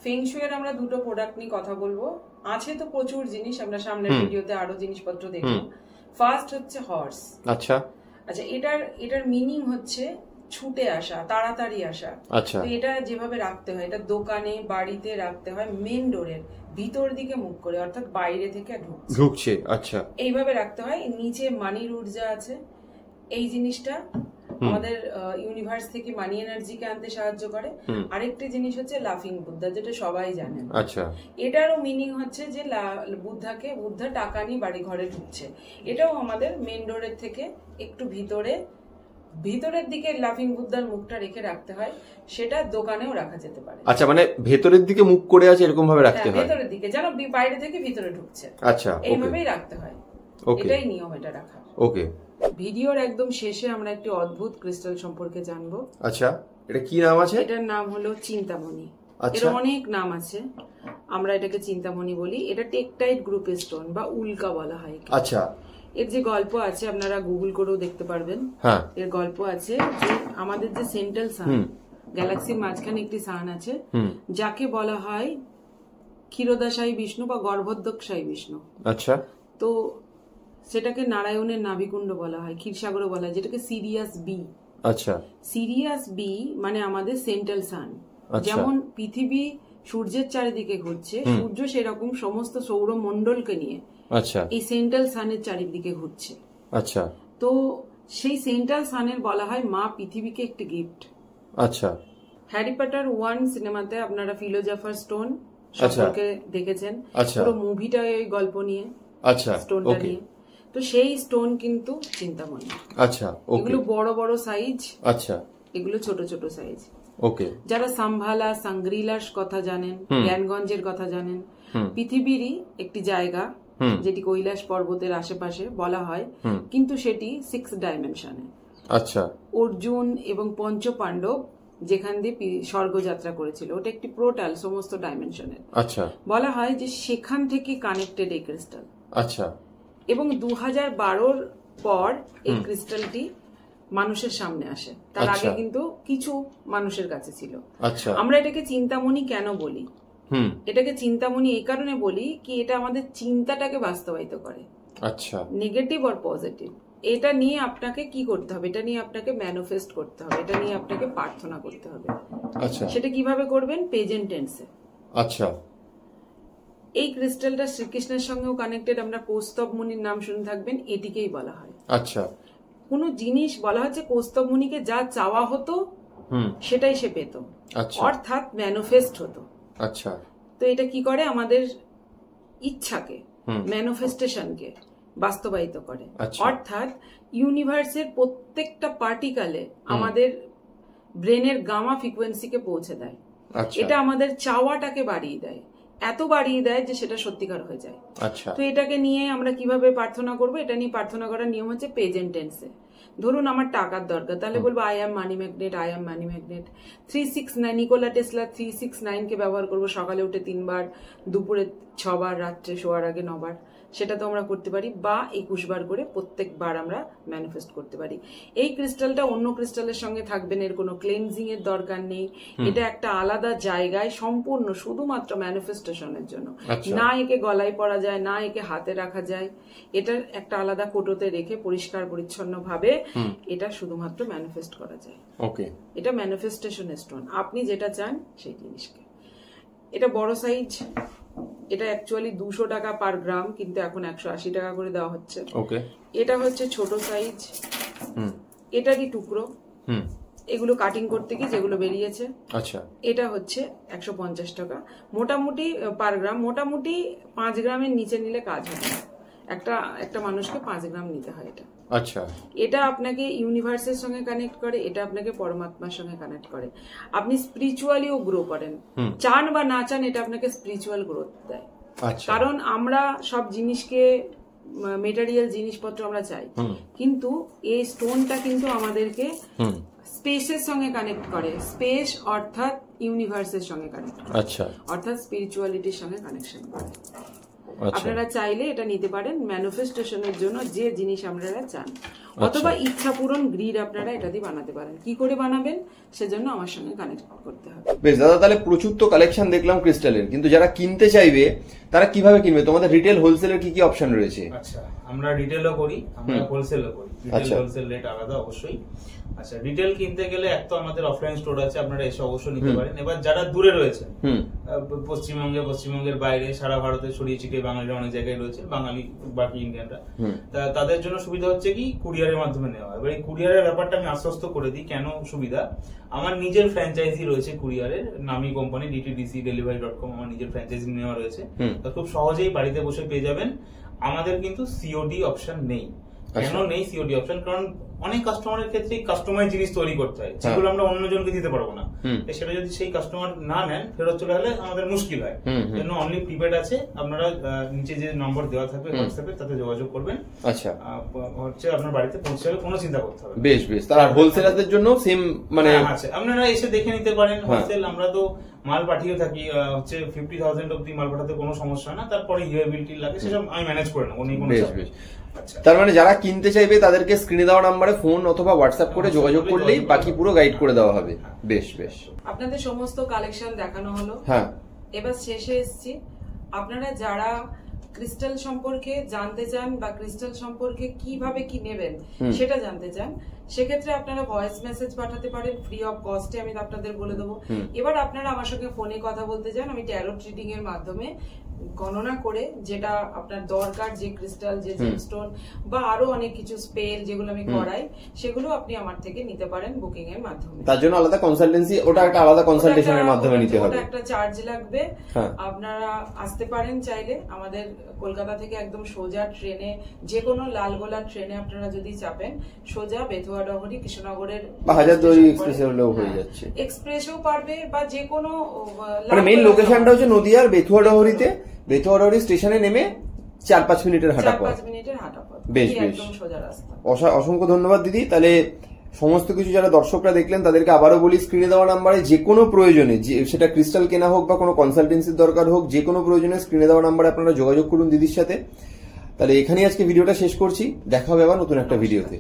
ফেংশুইয়ের আমরা দুটো প্রোডাক্ট নিয়ে কথা বলবো। আছে তো প্রচুর জিনিস, আমরা সামনের ভিডিওতে আরো জিনিসপত্র দেখব। ফার্স্ট হচ্ছে হর্স। আচ্ছা, আচ্ছা, এটার মিনিং হচ্ছে ছুটে আসা, তাড়াতাড়ি আসা। আচ্ছা, তো এটা যেভাবে রাখতে হয়, এটা দোকানে বাড়িতে রাখতে হয় মেন ডোরের ভিতর দিকে মুখ করে, অর্থাৎ বাইরে থেকে ঢুকছে। আচ্ছা, এইভাবে রাখতে হয়। নিচে মানির ঊর্জা আছে। এই জিনিসটা আমাদের ইউনিভার্স থেকে মানি এনার্জিকে আনতে সাহায্য করে। আরেকটি জিনিস হচ্ছে লাফিং বুদ্ধা, যেটা সবাই জানেন। আচ্ছা, এটারও মিনিং হচ্ছে যে বুদ্ধা টাকা নিয়ে বাড়ি ঘরে ঢুকছে। এটাও আমাদের মেন ডোরের থেকে একটু ভিতরের দিকে লাফিং বুদ্ধার মুখটা রেখে রাখতে হয়। সেটা দোকানেও রাখা যেতে পারে। আচ্ছা, মানে ভেতরের দিকে মুখ করে আছে এরকম ভাবে রাখতে হয়, ভেতরের দিকে যেন বাইরে থেকে ভিতরে ঢুকছে। আচ্ছা, এইভাবেই রাখতে হয়। এটাই নিয়ম এটা রাখা। ওকে। ভিডিওর একদম শেষে আমরা একটি অদ্ভুত ক্রিস্টাল সম্পর্কে জানবো। আচ্ছা, এটা কি নাম আছে? এটার নাম হলো চিন্তামণি। এর অনেক নাম আছে, আমরা এটাকে চিন্তামণি বলি। এটা টেকটাইট গ্রুপের স্টোন বা উল্কা বলা হয়। আচ্ছা, এর যে গল্প আছে আপনারা গুগল করেও দেখতে পারবেন। হ্যাঁ, এর গল্প আছে যে আমাদের যে সেন্ট্রাল সান, গ্যালাক্সির মাঝখানে একটি সান আছে, যাকে বলা হয় ক্ষীরোদাশায়ী বিষ্ণু বা গর্ভোদ্যোগশায়ী বিষ্ণু। আচ্ছা, তো সেটাকে নারায়ণের নাভিকুণ্ড বলা হয়, ক্ষীরসাগরও বলা হয়, যেটাকে সিরিয়াস বি। আচ্ছা, সিরিয়াস বি মানে আমাদের সেন্ট্রাল সান। যেমন পৃথিবী সূর্যের চারিদিকে ঘুরছে, সূর্য সেরকম সমস্ত সৌরমণ্ডলকে নিয়ে আচ্ছা এই সেন্ট্রাল সানের চারিদিকে ঘুরছে। আচ্ছা, তো সেই সেন্ট্রাল সানের বলা হয় মা পৃথিবীকে একটি গিফট। আচ্ছা, হ্যারি পটার 1 সিনেমাতে আপনারা ফিলোজফার স্টোন সম্পর্কে দেখেছেন। পুরো মুভিটা এই গল্প নিয়ে, আচ্ছা, স্টোনটা নিয়ে। তো সেই স্টোন কিন্তু চিন্তামণি। আচ্ছা, এগুলো বড় বড় সাইজ, আচ্ছা, এগুলো ছোট ছোট সাইজ। ওকে। যারা সাম্ভালা, সাংগ্রিলার কথা জানেন, জ্ঞানগঞ্জের কথা জানেন, পৃথিবীরই একটি জায়গা যেটি কৈলাস পর্বতের আশেপাশে বলা হয়, কিন্তু সেটি 6 ডাইমেনশনে। আচ্ছা, অর্জুন এবং পঞ্চপাণ্ডব যেখান দিয়ে স্বর্গযাত্রা করেছিল, ওটা একটি পোর্টাল সমস্ত ডাইমেনশনের। আচ্ছা, বলা হয় যে সেখান থেকে কানেক্টেড এই ক্রিস্টাল। আচ্ছা, এবং 2012 পর এই ক্রিস্টালটি মানুষের সামনে আসে। তার আগে কিন্তু কিছু মানুষের কাছে ছিল। আচ্ছা, আমরা এটাকে চিন্তামণি কেন বলি? এটাকে চিন্তামণি এই কারণে বলি কি এটা আমাদের চিন্তাটাকে বাস্তবায়িত করে। আচ্ছা, নেগেটিভ আর পজিটিভ। এটা নিয়ে আপনাকে কি করতে হবে? এটা নিয়ে আপনাকে ম্যানিফেস্ট করতে হবে, এটা নিয়ে আপনাকে প্রার্থনা করতে হবে। আচ্ছা, সেটা কিভাবে করবেন? প্রেজেন্ট টেন্সে। আচ্ছা, এই ক্রিস্টালটা শ্রীকৃষ্ণের সঙ্গেও কানেক্টেড। আমরা কৌস্তব মুনির নাম শুনে থাকবেন, এটিকেই বলা হয়। আচ্ছা, কোন জিনিস বলা হচ্ছে কৌস্তব মুনিকে যা চাওয়া হতো সেটাই সে পেত, অর্থাৎ ম্যানিফেস্ট হতো। আচ্ছা, তো এটা কি করে? আমাদের ইচ্ছাকে, ম্যানিফেস্টেশনকে বাস্তবায়িত করে। অর্থাৎ ইউনিভার্সের প্রত্যেকটা পার্টিকেলে আমাদের ব্রেনের গামা ফ্রিকোয়েন্সিকে পৌঁছে দেয়। এটা আমাদের চাওয়াটাকে বাড়িয়ে দেয়। এত বাড়িয়ে দেয় যে সেটা সত্যিকার হয়ে যায়। আচ্ছা, তো এটাকে নিয়ে আমরা কিভাবে প্রার্থনা করবো, এটা নিয়ে প্রার্থনা করার নিয়ম হচ্ছে প্রেজেন্ট টেন্সে। ধরুন আমার টাকার দরকার, তাহলে বলবো I am money magnet, I am money magnet. 369 Nikola Tesla 369 কে ব্যবহার করবো সকালে উঠে 3 বার, দুপুরে 6 বার, রাত্রে শোয়ার আগে 9 বার। সেটা তো আমরা করতে পারি, বা 21 বার করে প্রত্যেকবার আমরা ম্যানিফেস্ট করতে পারি। এই ক্রিস্টালটা অন্য ক্রিস্টালের সঙ্গে থাকবে না, এর কোনো ক্লেনজিং এর দরকার নেই। এটা একটা আলাদা জায়গায় সম্পূর্ণ শুধুমাত্র ম্যানিফেস্টেশনের জন্য। না একে গলায় পরা যায়, না একে হাতে রাখা যায়, এটা একটা আলাদা কোটোতে রেখে পরিষ্কার পরিচ্ছন্ন ভাবে এটা শুধুমাত্র ম্যানিফেস্ট করা যায়। ওকে, এটা ম্যানিফেস্টেশন স্টোন, আপনি যেটা চান সেই জিনিসকে। এটা বড় সাইজ, এটা অ্যাকচুয়ালি 200 টাকা পার গ্রাম, কিন্তু এখন 180 টাকা করে দেওয়া হচ্ছে। ওকে, এটা হচ্ছে ছোট সাইজ, এটারই টুকরো, এগুলো কাটিং করতে গিয়ে যেগুলো বেরিয়েছে। আচ্ছা, এটা হচ্ছে 150 টাকা মোটামুটি পার গ্রাম। মোটামুটি 5 গ্রামের নিচে নিলে কাজ হয় না, একটা মানুষকে 5 গ্রাম নিতে হয় এটা। আচ্ছা, এটা আপনাকে ইউনিভার্সের সঙ্গে কানেক্ট করে, এটা আপনাকে পরমাত্মার সঙ্গে কানেক্ট করে। আপনি স্পিরিচুয়ালিও গ্রো করেন, চান বা না চান, এটা আপনাকে স্পিরিচুয়াল গ্রোথ দেয়। কারণ আমরা সব জিনিসকে, মেটেরিয়াল জিনিসপত্র আমরা চাই, কিন্তু এই স্টোনটা কিন্তু আমাদেরকে স্পেসের সঙ্গে কানেক্ট করে। স্পেস অর্থাৎ ইউনিভার্সের সঙ্গে কানেক্ট করে, আচ্ছা, অর্থাৎ স্পিরিচুয়ালিটির সঙ্গে কানেকশন করে। আপনারা চাইলে এটা নিতে পারেন ম্যানিফেস্টেশনের জন্য, যে জিনিস আপনারা চান, অথবা ইচ্ছা পূরণ গ্রিড আপনারা এটা দিয়ে বানাতে পারেন। কি করে বানাবেন সেজন্য আমার সঙ্গে কানেক্ট করতে হবে। বেশ দাদা, তাহলে প্রচুর তো কালেকশন দেখলাম ক্রিস্টালের, কিন্তু যারা কিনতে চাইবে তারা কিভাবে কিনবে? তোমাদের রিটেল হোলসেলের কি কি অপশন রয়েছে? আচ্ছা, আমরা রিটেলও করি, আমরা হোলসেলও করি। রিটেল হোলসেল রেট আলাদা অবশ্যই। আচ্ছা, রিটেল কিনতে গেলে এক তো আমাদের অফলাইন স্টোর আছে, আপনারা এসে অবশ্যই নিতে পারেন। এবার যারা দূরে রয়েছে, পশ্চিমবঙ্গের বাইরে, সারা ভারতে ছড়িয়ে ছিটিয়ে বাঙালিরা অনেক জায়গায় রয়েছে, বাঙালি বাকি ইন্ডিয়ানরা, তাদের জন্য সুবিধা হচ্ছে কি কুরিয়ারের মাধ্যমে নেওয়া। এবার এই কুরিয়ারের ব্যাপারটা আমি আশ্বস্ত করে দিই। কেন সুবিধা? আমার নিজের ফ্র্যাঞ্চাইজি রয়েছে কুরিয়ারের, নামি কোম্পানি DTDCDelivery.com, আমার নিজের ফ্র্যাঞ্চাইজি নেওয়া রয়েছে। খুব সহজেই বাড়িতে বসে পেয়ে যাবেন। আমাদের কিন্তু সিওডি অপশন নেই। কেন নেই সিওডি অপশন? কারণ অনেক কাস্টমারের ক্ষেত্রে কাস্টমাইজ জিনিস তৈরি করতে হয়, যেগুলো আমরা অন্যজনকে দিতে পারবো না। সেটা যদি সেই কাস্টমার না নেন, ফেরত চলে গেলে আমাদের মুশকিল হয়। জন্য অনলি প্রিপেড আছে। আপনারা নিচে যে নম্বর দেওয়া থাকবে হোয়াটসঅ্যাপে, তাতে যোগাযোগ করবেন। আচ্ছা, হচ্ছে আপনার বাড়িতে পৌঁছে যাবে, কোনো চিন্তা করতে হবে। বেশ বেশ। তার হোলসেলারদের জন্য সেম মানে আছে, আপনারা এসে দেখে নিতে পারেন। হোলসেল আমরা তো মাল পাঠিয়ে থাকি, হচ্ছে 50,000 অব্দি মাল পাঠাতে কোনো সমস্যা না। তারপরে ইউএবিলিটি লাগে, সেসব আমি ম্যানেজ করে নেবো। বেশ বেশ। তার মানে যারা কিনতে চাইবে তাদেরকে স্ক্রিনে দেওয়া নাম্বারে ফোন অথবা হোয়াটসঅ্যাপ করে যোগাযোগ করলেই বাকি পুরো গাইড করে দেওয়া হবে। বেশ বেশ। আপনাদের সমস্ত কালেকশন দেখানো হলো, হ্যাঁ, এবার শেষে এসেছি। আপনারা যারা ক্রিস্টাল সম্পর্কে জানতে চান বা ক্রিস্টাল সম্পর্কে কিভাবে কি নেবেন সেটা জানতে চান, সেক্ষেত্রে আপনারা ভয়েস মেসেজ পাঠাতে পারেন ফ্রি অফ কস্টে, আমি আপনাদের বলে দেবো। এবার আপনারা আমার সঙ্গে ফোনে কথা বলতে চান, আমি ট্যারোট রিডিং এর মাধ্যমে গণনা করে যেটা আপনার দরকার, যে ক্রিস্টাল, যে জেমস্টোন বা আরো অনেক কিছু স্পেল যেগুলো আমি করাই, সেগুলো আপনি আমার থেকে নিতে পারেন বুকিং এর মাধ্যমে। তার জন্য আলাদা কনসালটেন্সি, ওটা একটা আলাদা কনসালটেশনের মাধ্যমে নিতে হবে, ওটা একটা চার্জ লাগবে। আপনারা আসতে পারেন চাইলে আমাদের কলকাতা থেকে একদম সোজা ট্রেনে, যে কোনো লালগোলা ট্রেনে আপনারা যদি চাপেন, সোজা বেথুয়া ডহরি কৃষ্ণনগরের হাজারদুয়ারি এক্সপ্রেস হলেও হয়ে যাচ্ছে। এক্সপ্রেসও পারবে বা যে কোনো, মানে মেইন লোকেশনটা হচ্ছে নদিয়ার বেথুয়া ডহরিতে, বেথুয়া ডহরি স্টেশনে নেমে 4-5 মিনিটের হাঁটা পথ। বেশ বেশ, অসংখ্য ধন্যবাদ দিদি। তাহলে সমস্ত কিছু যারা দর্শকরা দেখলেন তাদেরকে আবারও বলি, স্ক্রিনে দেওয়া নাম্বারে যে কোনো প্রয়োজনে, সেটা ক্রিস্টাল কেনা হোক বা কোনো কনসালটেন্সির দরকার হোক, যে কোনো প্রয়োজনে স্ক্রিনে দেওয়া নাম্বারে আপনারা যোগাযোগ করুন দিদির সাথে। তাহলে এখানেই আজকে ভিডিওটা শেষ করছি, দেখা হবে আবার নতুন একটা ভিডিওতে।